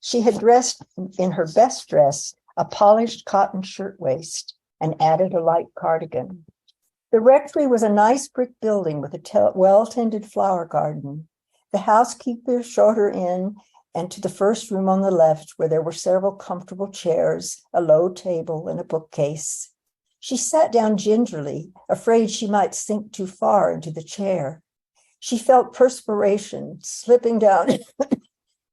She had dressed in her best dress, a polished cotton shirtwaist, and added a light cardigan. The rectory was a nice brick building with a well-tended flower garden. The housekeeper showed her in and to the first room on the left, where there were several comfortable chairs, a low table, and a bookcase. She sat down gingerly, afraid she might sink too far into the chair. She felt perspiration slipping down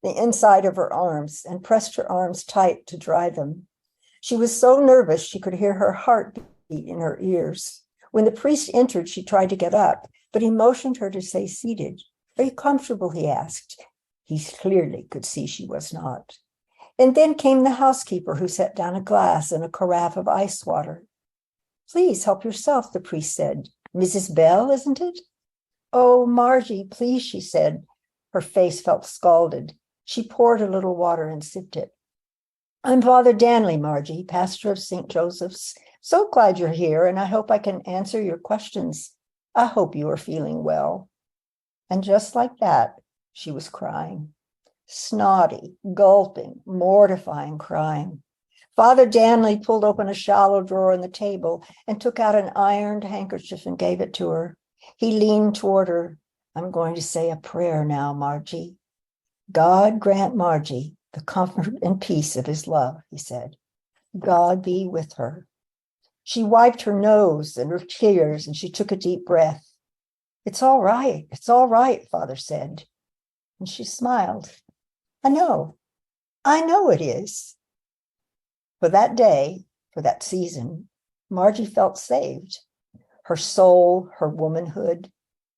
the inside of her arms and pressed her arms tight to dry them. She was so nervous she could hear her heart beat in her ears. When the priest entered, she tried to get up, but he motioned her to stay seated. "Are you comfortable?" he asked. He clearly could see she was not. And then came the housekeeper, who set down a glass and a carafe of ice water. "Please help yourself," the priest said. "Mrs. Bell, isn't it?" "Oh, Margie, please," she said. Her face felt scalded. She poured a little water and sipped it. "I'm Father Danley, Margie, pastor of St. Joseph's. So glad you're here, and I hope I can answer your questions. I hope you are feeling well." And just like that, she was crying. Snotty, gulping, mortifying crying. Father Danley pulled open a shallow drawer in the table and took out an ironed handkerchief and gave it to her. He leaned toward her. "I'm going to say a prayer now, Margie. God grant Margie the comfort and peace of his love," he said. "God be with her." She wiped her nose and her tears, and she took a deep breath. It's all right, Father said. And she smiled. I know it is." For that day, for that season, Margie felt saved. Her soul, her womanhood.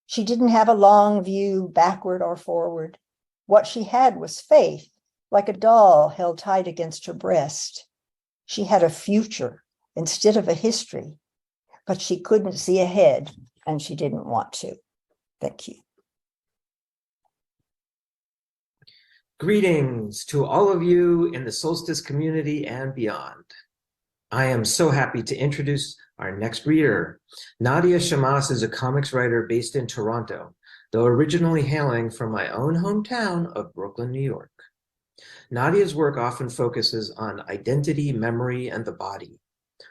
She didn't have a long view backward or forward. What she had was faith, like a doll held tight against her breast. She had a future instead of a history, but she couldn't see ahead, and she didn't want to. Thank you. Greetings to all of you in the Solstice community and beyond. I am so happy to introduce our next reader. Nadia Shammas is a comics writer based in Toronto, though originally hailing from my own hometown of Brooklyn, New York. Nadia's work often focuses on identity, memory, and the body.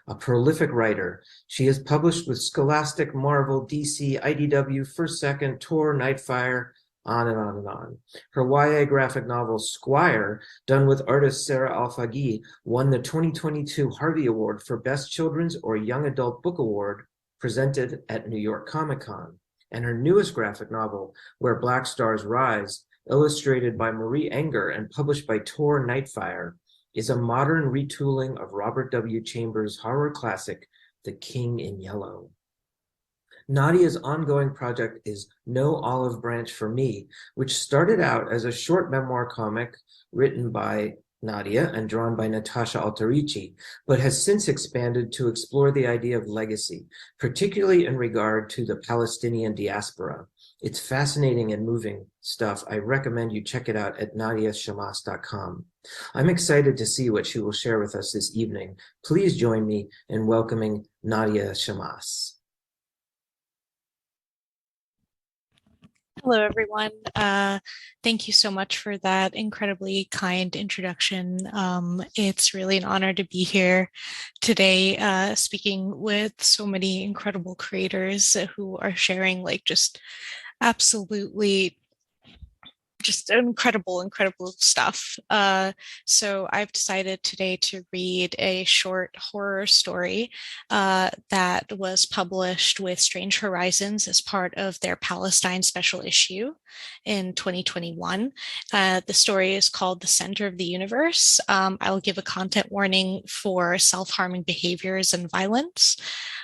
A prolific writer, she has published with Scholastic, Marvel, DC, IDW, First Second, Tor, Nightfire, on and on and on. Her YA graphic novel, Squire, done with artist Sarah Alfaghi, won the 2022 Harvey Award for Best Children's or Young Adult Book Award, presented at New York Comic Con. And her newest graphic novel, Where Black Stars Rise, illustrated by Marie Enger and published by Tor Nightfire, is a modern retooling of Robert W. Chambers' horror classic, The King in Yellow. Nadia's ongoing project is No Olive Branch for Me, which started out as a short memoir comic written by Nadia and drawn by Natasha Alterici, but has since expanded to explore the idea of legacy, particularly in regard to the Palestinian diaspora. It's fascinating and moving stuff. I recommend you check it out at nadiashammas.com. I'm excited to see what she will share with us this evening. Please join me in welcoming Nadia Shammas. Hello, everyone. Thank you so much for that incredibly kind introduction. It's really an honor to be here today, speaking with so many incredible creators who are sharing just absolutely just incredible stuff. So I've decided today to read a short horror story that was published with Strange Horizons as part of their Palestine special issue in 2021. The story is called The Center of the Universe. I will give a content warning for self-harming behaviors and violence.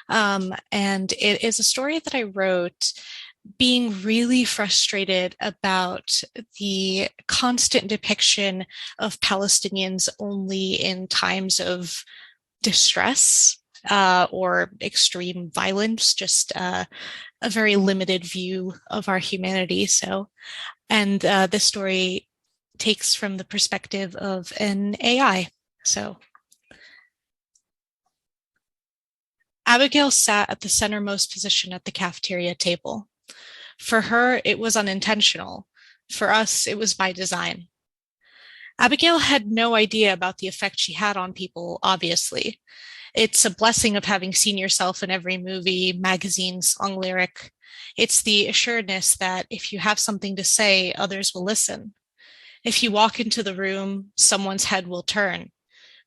And it is a story that I wrote being really frustrated about the constant depiction of Palestinians only in times of distress or extreme violence, just a very limited view of our humanity. And this story takes from the perspective of an AI. So Abigail sat at the centermost position at the cafeteria table. For her, it was unintentional. For us, it was by design. Abigail had no idea about the effect she had on people, obviously. It's a blessing of having seen yourself in every movie, magazine, song lyric. It's the assuredness that if you have something to say, others will listen. If you walk into the room, someone's head will turn.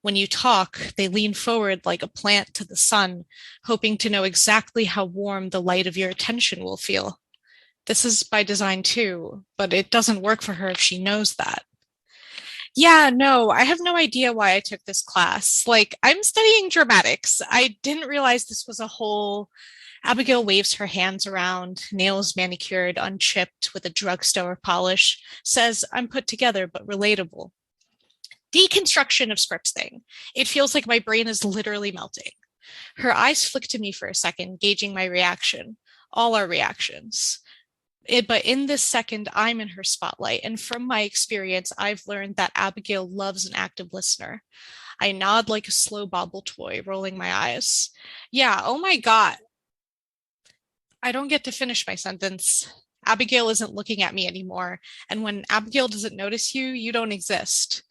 When you talk, they lean forward like a plant to the sun, hoping to know exactly how warm the light of your attention will feel. This is by design too, but it doesn't work for her if she knows that. Yeah, no, I have no idea why I took this class. Like, I'm studying dramatics. I didn't realize this was a whole... Abigail waves her hands around, nails manicured, unchipped with a drugstore polish, says, I'm put together but relatable. Deconstruction of scripts thing. It feels like my brain is literally melting. Her eyes flick to me for a second, gauging my reaction. All our reactions. But in this second, I'm in her spotlight. And from my experience, I've learned that Abigail loves an active listener. I nod like a slow bobble toy, rolling my eyes. Yeah, oh my God. I don't get to finish my sentence. Abigail isn't looking at me anymore. And when Abigail doesn't notice you, you don't exist.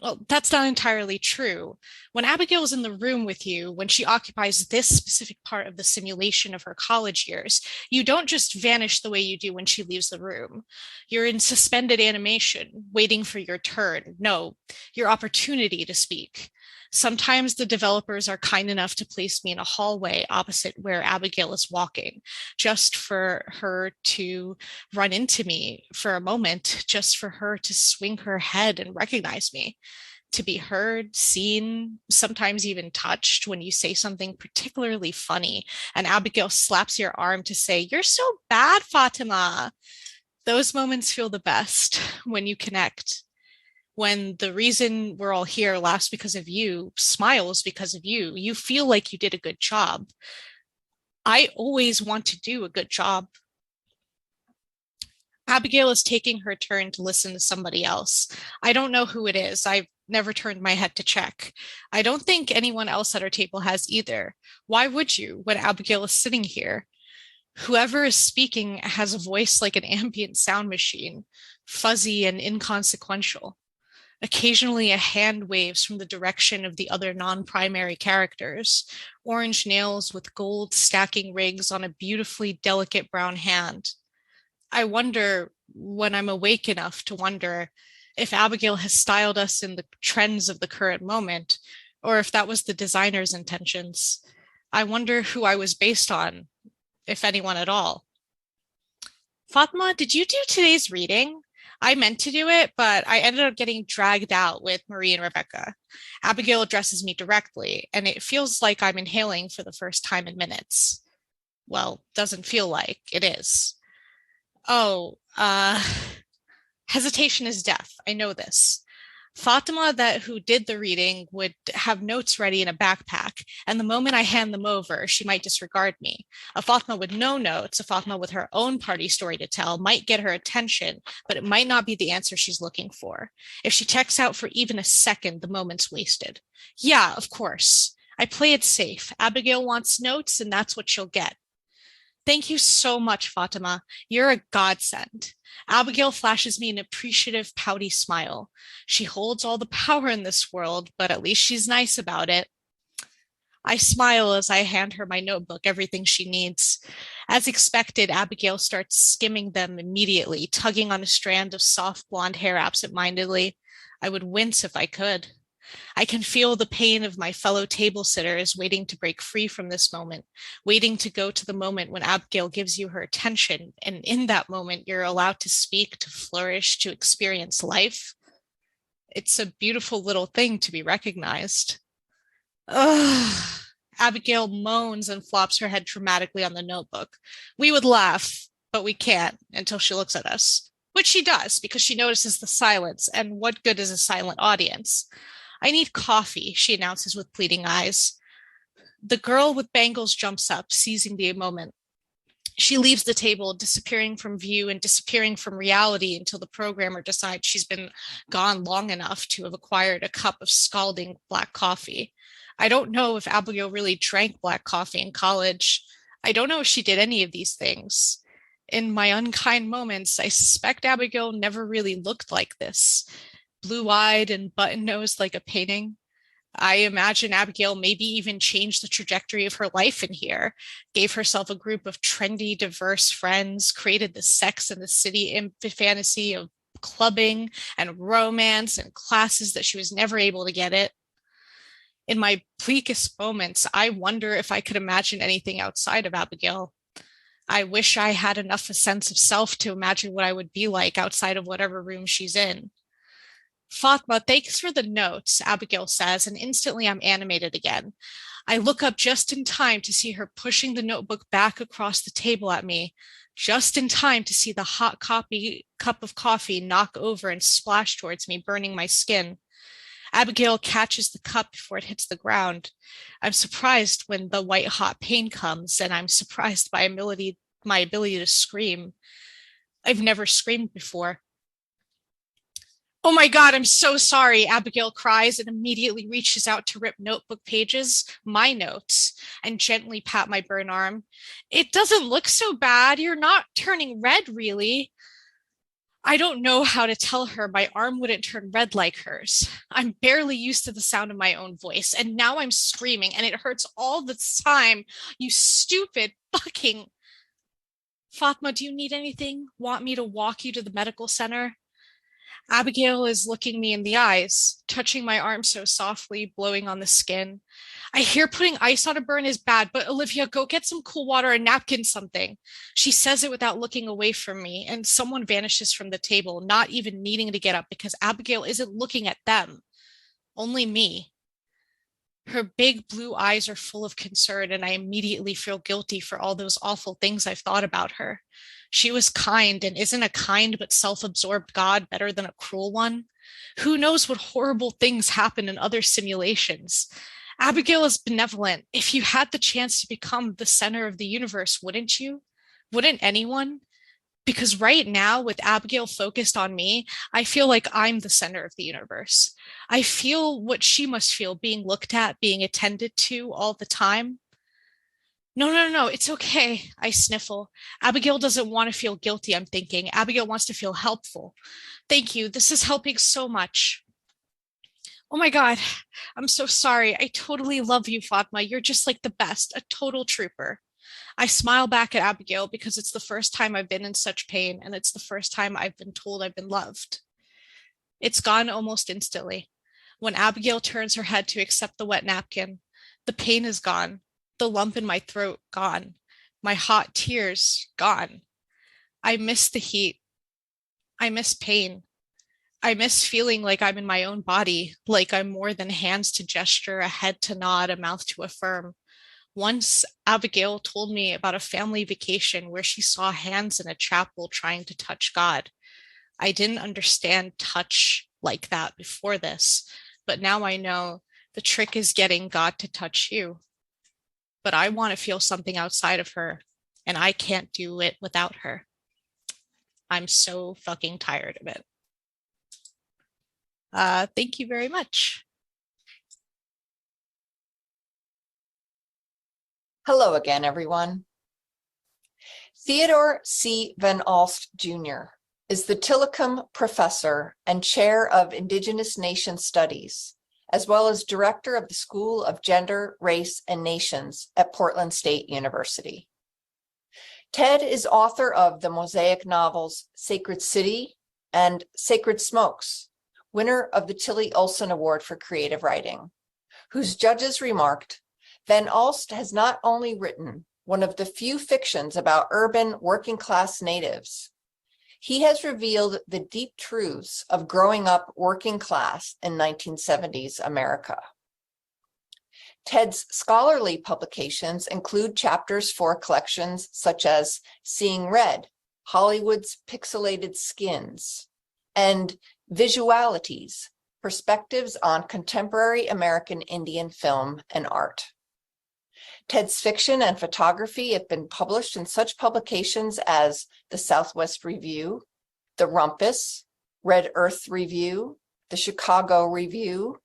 Well, that's not entirely true. When Abigail is in the room with you, when she occupies this specific part of the simulation of her college years, you don't just vanish the way you do when she leaves the room. You're in suspended animation, waiting for your turn. No, your opportunity to speak. Sometimes the developers are kind enough to place me in a hallway opposite where Abigail is walking, just for her to run into me for a moment, just for her to swing her head and recognize me, to be heard, seen, sometimes even touched when you say something particularly funny, and Abigail slaps your arm to say, "You're so bad, Fatima." Those moments feel the best when you connect. When the reason we're all here laughs because of you, smiles because of you, you feel like you did a good job. I always want to do a good job. Abigail is taking her turn to listen to somebody else. I don't know who it is. I've never turned my head to check. I don't think anyone else at our table has either. Why would you when Abigail is sitting here? Whoever is speaking has a voice like an ambient sound machine, fuzzy and inconsequential. Occasionally a hand waves from the direction of the other non-primary characters, orange nails with gold stacking rigs on a beautifully delicate brown hand. I wonder, when I'm awake enough to wonder, if Abigail has styled us in the trends of the current moment, or if that was the designer's intentions. I wonder who I was based on, if anyone at all. Fatma, did you do today's reading? I meant to do it, but I ended up getting dragged out with Marie and Rebecca. Abigail addresses me directly, and it feels like I'm inhaling for the first time in minutes. Well, doesn't feel like, it is. Oh, hesitation is death. I know this. Fatima, who did the reading, would have notes ready in a backpack, and the moment I hand them over, she might disregard me. A Fatima with no notes, a Fatima with her own party story to tell, might get her attention, but it might not be the answer she's looking for. If she checks out for even a second, the moment's wasted. Yeah, of course. I play it safe. Abigail wants notes, and that's what she'll get. Thank you so much, Fatima. You're a godsend. Abigail flashes me an appreciative, pouty smile. She holds all the power in this world, but at least she's nice about it. I smile as I hand her my notebook, everything she needs. As expected, Abigail starts skimming them immediately, tugging on a strand of soft blonde hair absentmindedly. I would wince if I could. I can feel the pain of my fellow table sitters waiting to break free from this moment, waiting to go to the moment when Abigail gives you her attention, and in that moment you're allowed to speak, to flourish, to experience life. It's a beautiful little thing to be recognized. Ugh. Abigail moans and flops her head dramatically on the notebook. We would laugh, but we can't until she looks at us, which she does because she notices the silence, and what good is a silent audience? I need coffee, she announces with pleading eyes. The girl with bangles jumps up, seizing the moment. She leaves the table, disappearing from view and disappearing from reality until the programmer decides she's been gone long enough to have acquired a cup of scalding black coffee. I don't know if Abigail really drank black coffee in college. I don't know if she did any of these things. In my unkind moments, I suspect Abigail never really looked like this, blue-eyed and button-nosed like a painting. I imagine Abigail maybe even changed the trajectory of her life in here, gave herself a group of trendy, diverse friends, created the Sex and the City fantasy of clubbing and romance and classes that she was never able to get it. In my bleakest moments, I wonder if I could imagine anything outside of Abigail. I wish I had enough a sense of self to imagine what I would be like outside of whatever room she's in. Fatma, thanks for the notes, Abigail says, and instantly I'm animated again. I look up just in time to see her pushing the notebook back across the table at me, just in time to see the hot cup of coffee knock over and splash towards me, burning my skin. Abigail catches the cup before it hits the ground. I'm surprised when the white hot pain comes, and I'm surprised by my ability to scream. I've never screamed before. Oh my God, I'm so sorry, Abigail cries and immediately reaches out to rip notebook pages, my notes, and gently pat my burn arm. It doesn't look so bad. You're not turning red, really. I don't know how to tell her my arm wouldn't turn red like hers. I'm barely used to the sound of my own voice, and now I'm screaming, and it hurts all the time. You stupid fucking... Fatma, do you need anything? Want me to walk you to the medical center? Abigail is looking me in the eyes, touching my arm so softly, blowing on the skin. I hear putting ice on a burn is bad, but Olivia, go get some cool water, a napkin, something. She says it without looking away from me, and someone vanishes from the table, not even needing to get up because Abigail isn't looking at them, only me. Her big blue eyes are full of concern, and I immediately feel guilty for all those awful things I've thought about her. She was kind, and isn't a kind but self-absorbed God better than a cruel one? Who knows what horrible things happen in other simulations? Abigail is benevolent. If you had the chance to become the center of the universe, wouldn't you? Wouldn't anyone? Because right now, with Abigail focused on me, I feel like I'm the center of the universe. I feel what she must feel, being looked at, being attended to all the time. No, it's okay, I sniffle. Abigail doesn't want to feel guilty, I'm thinking. Abigail wants to feel helpful. Thank you, this is helping so much. Oh my God, I'm so sorry. I totally love you, Fatma. You're just like the best, a total trooper. I smile back at Abigail because it's the first time I've been in such pain, and it's the first time I've been told I've been loved. It's gone almost instantly. When Abigail turns her head to accept the wet napkin, the pain is gone. The lump in my throat, gone. My hot tears, gone. I miss the heat. I miss pain. I miss feeling like I'm in my own body, like I'm more than hands to gesture, a head to nod, a mouth to affirm. Once Abigail told me about a family vacation where she saw hands in a chapel trying to touch God. I didn't understand touch like that before this, but now I know the trick is getting God to touch you. But I want to feel something outside of her, and I can't do it without her. I'm so fucking tired of it. Thank you very much. Hello again, everyone. Theodore C. Van Alst Jr. is the Tillicum Professor and Chair of Indigenous Nation Studies, as well as Director of the School of Gender, Race, and Nations at Portland State University. Ted is author of the Mosaic novels Sacred City and Sacred Smokes, winner of the Tilly Olson Award for Creative Writing, whose judges remarked, Van Alst has not only written one of the few fictions about urban working-class natives, he has revealed the deep truths of growing up working class in 1970s America. Ted's scholarly publications include chapters for collections such as Seeing Red, Hollywood's Pixelated Skins, and Visualities, Perspectives on Contemporary American Indian Film and Art. Ted's fiction and photography have been published in such publications as the Southwest Review, the Rumpus, Red Earth Review, the Chicago Review,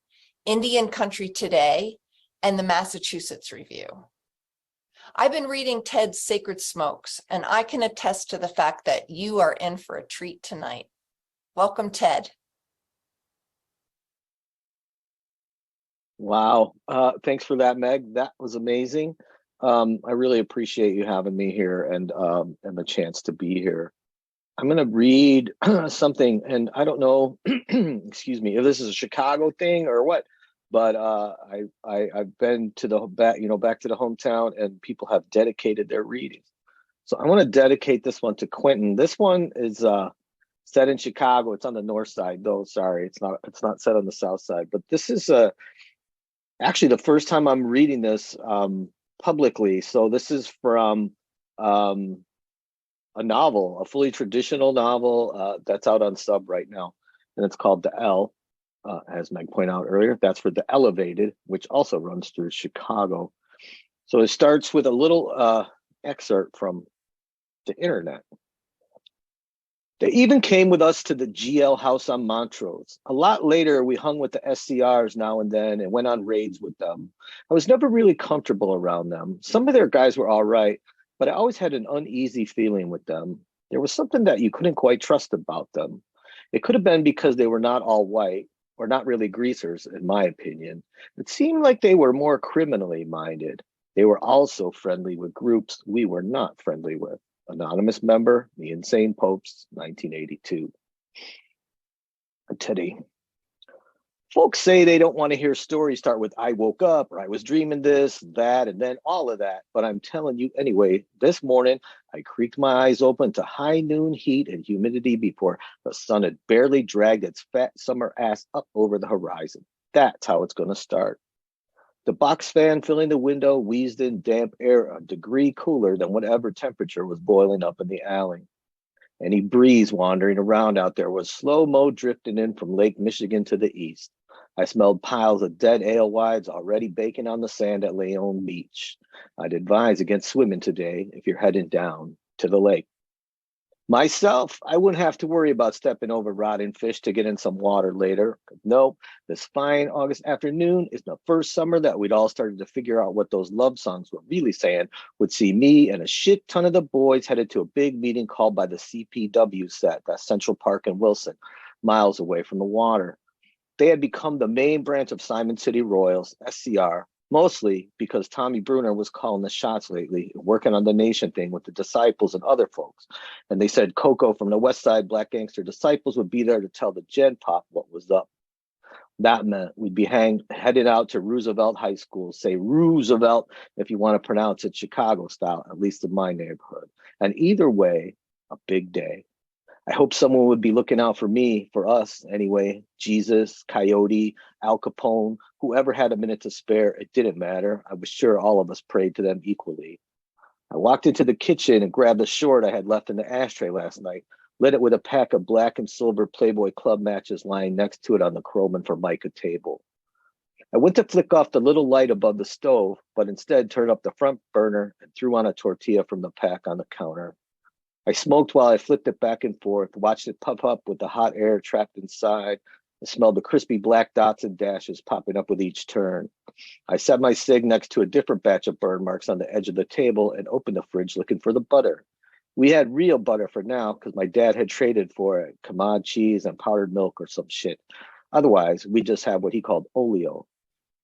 Indian Country Today, and the Massachusetts Review. I've been reading Ted's Sacred Smokes, and I can attest to the fact that you are in for a treat tonight. Welcome, Ted. Wow. Thanks for that, Meg. That was amazing. I really appreciate you having me here and the chance to be here. I'm going to read something, and I don't know, excuse me, if this is a Chicago thing or what, but I've been to the back to the hometown, and people have dedicated their readings. So I want to dedicate this one to Quentin. This one is set in Chicago. It's on the north side, though. Sorry, it's not set on the south side. But this is actually the first time I'm reading this publicly. So this is from a novel, a fully traditional novel that's out on Sub right now, and it's called The L, as Meg pointed out earlier. That's for The Elevated, which also runs through Chicago. So it starts with a little excerpt from the internet. They even came with us to the GL house on Montrose. A lot later, we hung with the SCRs now and then and went on raids with them. I was never really comfortable around them. Some of their guys were all right, but I always had an uneasy feeling with them. There was something that you couldn't quite trust about them. It could have been because they were not all white, or not really greasers, in my opinion. It seemed like they were more criminally minded. They were also friendly with groups we were not friendly with. Anonymous member, the Insane Popes, 1982. Teddy. Folks say they don't want to hear stories start with I woke up, or I was dreaming this, that, and then all of that. But I'm telling you anyway, this morning, I creaked my eyes open to high noon heat and humidity before the sun had barely dragged its fat summer ass up over the horizon. That's how it's going to start. The box fan filling the window wheezed in damp air a degree cooler than whatever temperature was boiling up in the alley. Any breeze wandering around out there was slow-mo drifting in from Lake Michigan to the east. I smelled piles of dead alewives already baking on the sand at Leon Beach. I'd advise against swimming today if you're heading down to the lake. Myself, I wouldn't have to worry about stepping over rotting fish to get in some water later. No, this fine August afternoon is the first summer that we'd all started to figure out what those love songs were really saying would see me and a shit ton of the boys headed to a big meeting called by the CPW set, that's Central Park in Wilson, miles away from the water. They had become the main branch of Simon City Royals, SCR, mostly because Tommy Bruner was calling the shots lately, working on the nation thing with the Disciples and other folks. And they said Coco from the West Side Black Gangster Disciples would be there to tell the Gen Pop what was up. That meant we'd be headed out to Roosevelt High School, say Roosevelt if you want to pronounce it Chicago style, at least in my neighborhood. And either way, a big day. I hope someone would be looking out for me, for us anyway. Jesus, Coyote, Al Capone, whoever had a minute to spare, it didn't matter. I was sure all of us prayed to them equally. I walked into the kitchen and grabbed the short I had left in the ashtray last night, lit it with a pack of black and silver Playboy Club matches lying next to it on the chrome and Formica table. I went to flick off the little light above the stove, but instead turned up the front burner and threw on a tortilla from the pack on the counter. I smoked while I flipped it back and forth, watched it puff up with the hot air trapped inside. I smelled the crispy black dots and dashes popping up with each turn. I set my cig next to a different batch of burn marks on the edge of the table and opened the fridge looking for the butter. We had real butter for now because my dad had traded for it, Kamad cheese and powdered milk or some shit. Otherwise, we just have what he called oleo.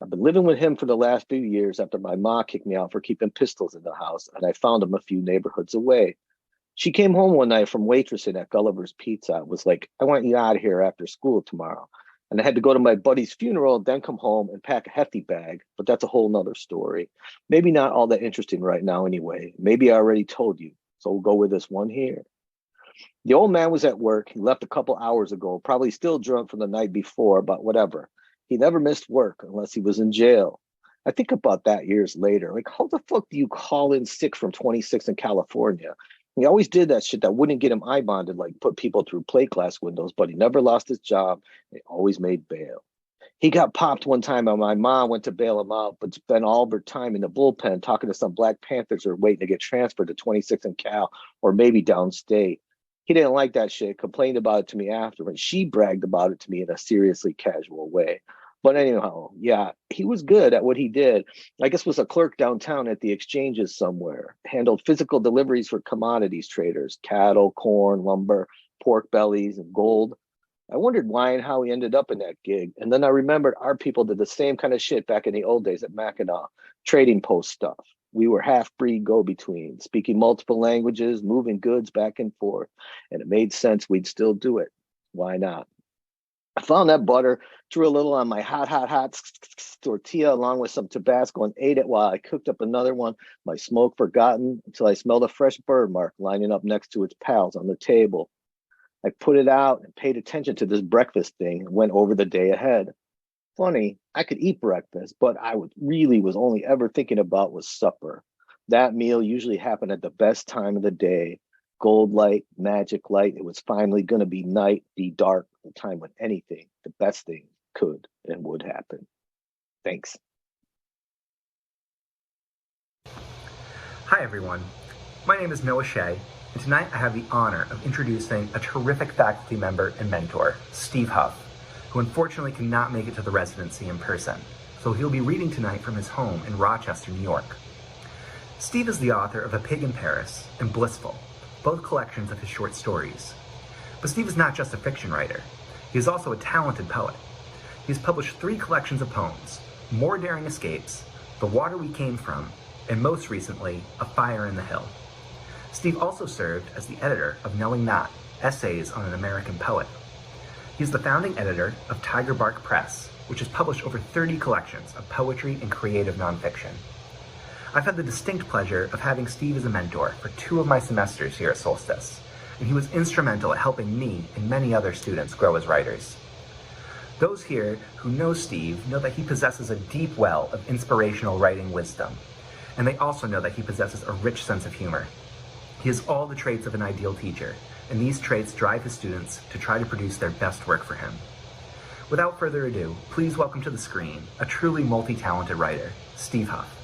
I've been living with him for the last few years after my ma kicked me out for keeping pistols in the house, and I found him a few neighborhoods away. She came home one night from waitressing at Gulliver's Pizza and was like, I want you out of here after school tomorrow. And I had to go to my buddy's funeral, then come home and pack a hefty bag. But that's a whole nother story. Maybe not all that interesting right now anyway. Maybe I already told you. So we'll go with this one here. The old man was at work. He left a couple hours ago, probably still drunk from the night before, but whatever. He never missed work unless he was in jail. I think about that years later. Like, how the fuck do you call in sick from 26 in California? He always did that shit that wouldn't get him eye bonded, like put people through plate glass windows, but he never lost his job. He always made bail. He got popped one time and my mom went to bail him out, but spent all of her time in the bullpen talking to some Black Panthers who are waiting to get transferred to 26 in Cal or maybe downstate. He didn't like that shit, complained about it to me after, and she bragged about it to me in a seriously casual way. But anyhow, yeah, he was good at what he did. I guess was a clerk downtown at the exchanges somewhere, handled physical deliveries for commodities traders, cattle, corn, lumber, pork bellies, and gold. I wondered why and how he ended up in that gig. And then I remembered our people did the same kind of shit back in the old days at Mackinac, trading post stuff. We were half-breed go-between, speaking multiple languages, moving goods back and forth. And it made sense we'd still do it. Why not? I found that butter, threw a little on my hot tortilla along with some Tabasco and ate it while I cooked up another one, my smoke forgotten, until I smelled a fresh bird mark lining up next to its pals on the table. I put it out and paid attention to this breakfast thing and went over the day ahead. Funny, I could eat breakfast, but I really was only ever thinking about was supper. That meal usually happened at the best time of the day. Gold light, magic light. It was finally going to be night, be dark, the time when anything, the best thing could and would happen. Thanks. Hi, everyone. My name is Noah Shea, and tonight I have the honor of introducing a terrific faculty member and mentor, Steve Huff, who unfortunately cannot make it to the residency in person, so he'll be reading tonight from his home in Rochester, New York. Steve is the author of A Pig in Paris and Blissful, both collections of his short stories. But Steve is not just a fiction writer. He is also a talented poet. He has published 3 collections of poems, More Daring Escapes, The Water We Came From, and most recently, A Fire in the Hill. Steve also served as the editor of Knowing Not, Essays on an American Poet. He is the founding editor of Tiger Bark Press, which has published over 30 collections of poetry and creative nonfiction. I've had the distinct pleasure of having Steve as a mentor for 2 of my semesters here at Solstice, and he was instrumental at helping me and many other students grow as writers. Those here who know Steve know that he possesses a deep well of inspirational writing wisdom, and they also know that he possesses a rich sense of humor. He has all the traits of an ideal teacher, and these traits drive his students to try to produce their best work for him. Without further ado, please welcome to the screen a truly multi-talented writer, Steve Huff.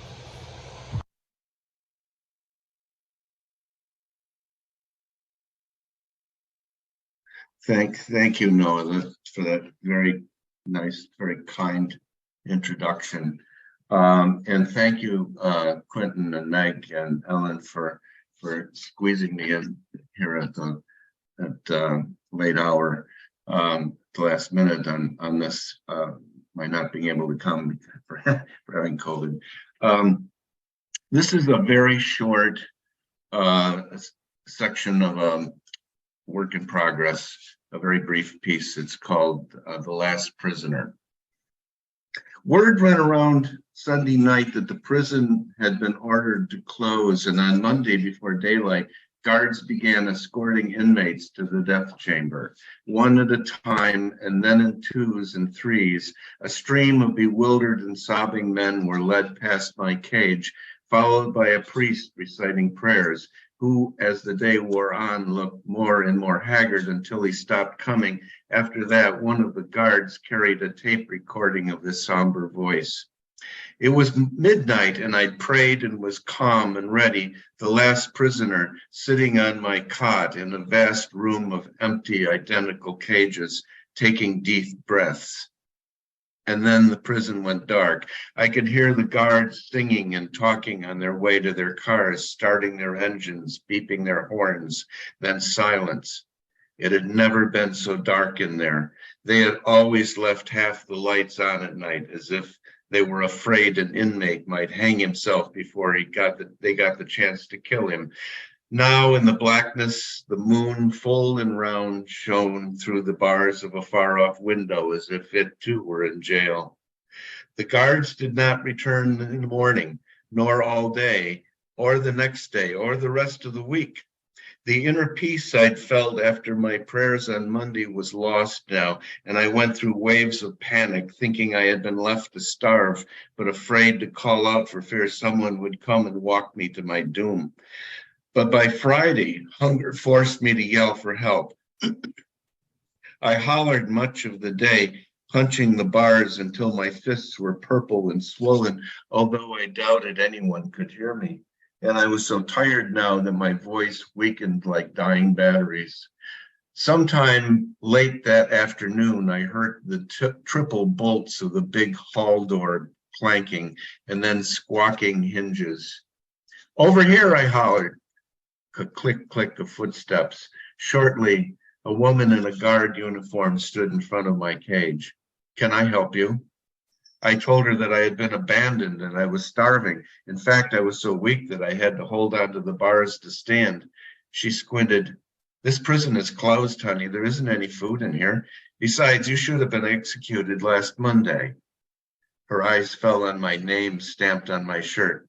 Thank you, Noah, for that very nice, very kind introduction. And thank you, Quentin and Meg and Ellen for squeezing me in here at the late hour, the last minute on this, my not being able to come for having COVID. This is a very short section of work in progress, a very brief piece. It's called The Last Prisoner. Word went around Sunday night that the prison had been ordered to close, and on Monday before daylight, guards began escorting inmates to the death chamber, one at a time, and then in 2s and 3s. A stream of bewildered and sobbing men were led past my cage, followed by a priest reciting prayers, who, as the day wore on, looked more and more haggard until he stopped coming. After that, one of the guards carried a tape recording of his somber voice. It was midnight, and I'd prayed and was calm and ready, the last prisoner, sitting on my cot in a vast room of empty, identical cages, taking deep breaths. And then the prison went dark. I could hear the guards singing and talking on their way to their cars, starting their engines, beeping their horns, then silence. It had never been so dark in there. They had always left half the lights on at night, as if they were afraid an inmate might hang himself before they got the chance to kill him. Now in the blackness, the moon, full and round, shone through the bars of a far-off window as if it too were in jail. The guards did not return in the morning, nor all day, or the next day, or the rest of the week. The inner peace I'd felt after my prayers on Monday was lost now, and I went through waves of panic, thinking I had been left to starve, but afraid to call out for fear someone would come and walk me to my doom. But by Friday, hunger forced me to yell for help. I hollered much of the day, punching the bars until my fists were purple and swollen, although I doubted anyone could hear me. And I was so tired now that my voice weakened like dying batteries. Sometime late that afternoon, I heard the triple bolts of the big hall door clanking and then squawking hinges. Over here, I hollered. A click, click of footsteps. Shortly, a woman in a guard uniform stood in front of my cage. Can I help you? I told her that I had been abandoned and I was starving. In fact, I was so weak that I had to hold onto the bars to stand. She squinted. This prison is closed, honey. There isn't any food in here. Besides, you should have been executed last Monday. Her eyes fell on my name stamped on my shirt.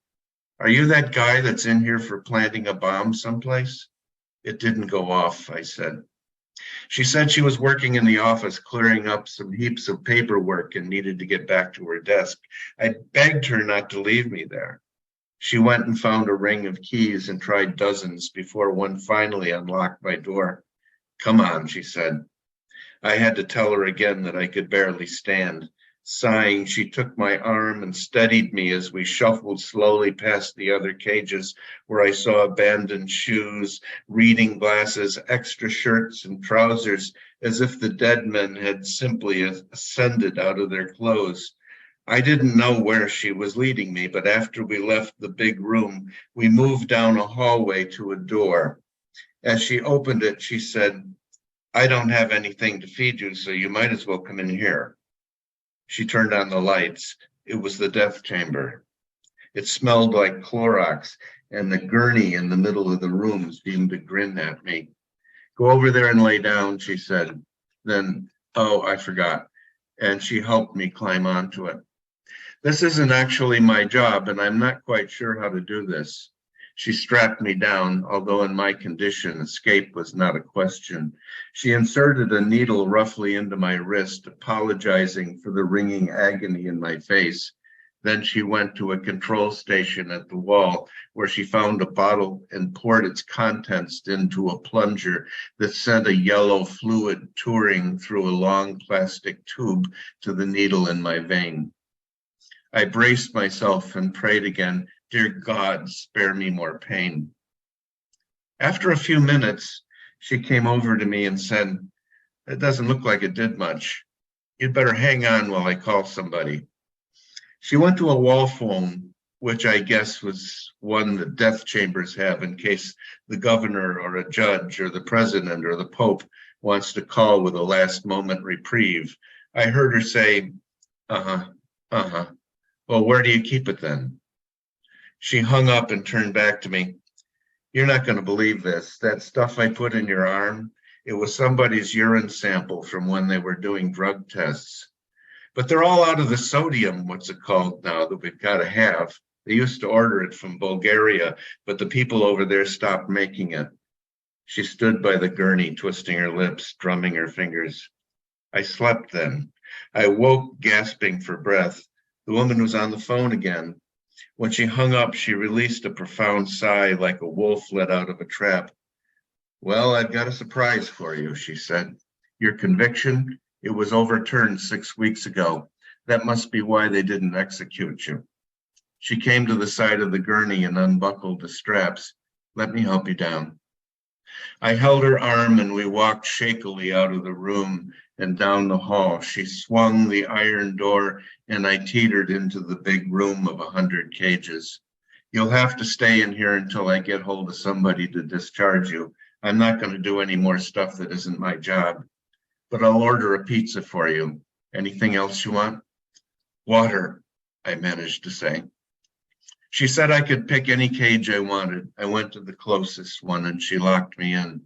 Are you that guy that's in here for planting a bomb someplace? It didn't go off, I said. She said she was working in the office, clearing up some heaps of paperwork and needed to get back to her desk. I begged her not to leave me there. She went and found a ring of keys and tried dozens before one finally unlocked my door. Come on, she said. I had to tell her again that I could barely stand. Sighing, she took my arm and steadied me as we shuffled slowly past the other cages where I saw abandoned shoes, reading glasses, extra shirts and trousers, as if the dead men had simply ascended out of their clothes. I didn't know where she was leading me, but after we left the big room, we moved down a hallway to a door. As she opened it, she said, I don't have anything to feed you, so you might as well come in here. She turned on the lights. It was the death chamber. It smelled like Clorox, and the gurney in the middle of the room seemed to grin at me. Go over there and lay down, she said. Then, oh, I forgot. And she helped me climb onto it. This isn't actually my job, and I'm not quite sure how to do this. She strapped me down, although in my condition, escape was not a question. She inserted a needle roughly into my wrist, apologizing for the ringing agony in my face. Then she went to a control station at the wall where she found a bottle and poured its contents into a plunger that sent a yellow fluid touring through a long plastic tube to the needle in my vein. I braced myself and prayed again, Dear God, spare me more pain. After a few minutes, she came over to me and said, It doesn't look like it did much. You'd better hang on while I call somebody. She went to a wall phone, which I guess was one that death chambers have in case the governor or a judge or the president or the Pope wants to call with a last moment reprieve. I heard her say, Well, where do you keep it then? She hung up and turned back to me. You're not going to believe this. That stuff I put in your arm, it was somebody's urine sample from when they were doing drug tests. But they're all out of the sodium, what's it called now, that we've got to have. They used to order it from Bulgaria, but the people over there stopped making it. She stood by the gurney, twisting her lips, drumming her fingers. I slept then. I woke, gasping for breath. The woman was on the phone again. When she hung up, she released a profound sigh like a wolf let out of a trap. Well, I've got a surprise for you, she said. Your conviction, it was overturned 6 weeks ago. That must be why they didn't execute you. She came to the side of the gurney and unbuckled the straps. Let me help you down. I held her arm and we walked shakily out of the room and down the hall. She swung the iron door and I teetered into the big room of 100 cages. You'll have to stay in here until I get hold of somebody to discharge you. I'm not going to do any more stuff that isn't my job, but I'll order a pizza for you. Anything else you want? Water, I managed to say. She said I could pick any cage I wanted. I went to the closest one and she locked me in.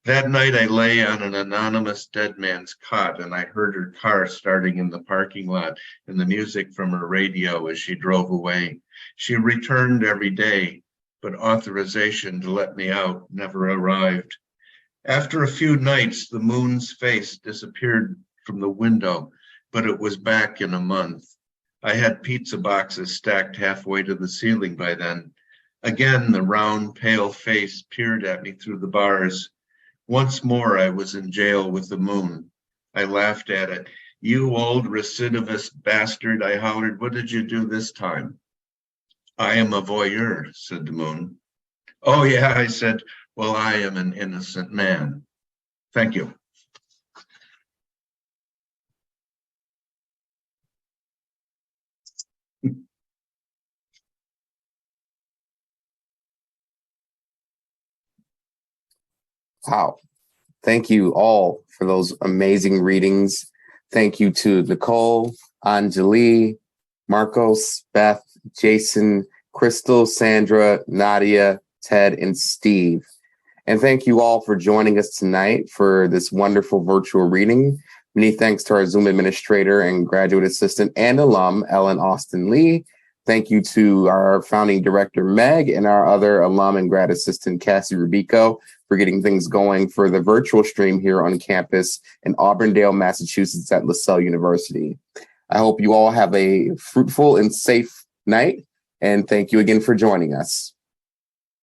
That night I lay on an anonymous dead man's cot and I heard her car starting in the parking lot and the music from her radio as she drove away. She returned every day, but authorization to let me out never arrived. After a few nights, the moon's face disappeared from the window, but it was back in a month. I had pizza boxes stacked halfway to the ceiling by then. Again, the round, pale face peered at me through the bars. Once more, I was in jail with the moon. I laughed at it. "You old recidivist bastard," I hollered. "What did you do this time?" "I am a voyeur," said the moon. "Oh, yeah," I said. "Well, I am an innocent man." Thank you. Wow. Thank you all for those amazing readings. Thank you to Nicole, Anjali, Marcos, Beth, Jason, Crystal, Sandra, Nadia, Ted, and Steve. And thank you all for joining us tonight for this wonderful virtual reading. Many thanks to our Zoom administrator and graduate assistant and alum, Ellen Austin Lee. Thank you to our founding director, Meg, and our other alum and grad assistant, Cassie Rubico, for getting things going for the virtual stream here on campus in Auburndale, Massachusetts at LaSalle University. I hope you all have a fruitful and safe night, and thank you again for joining us.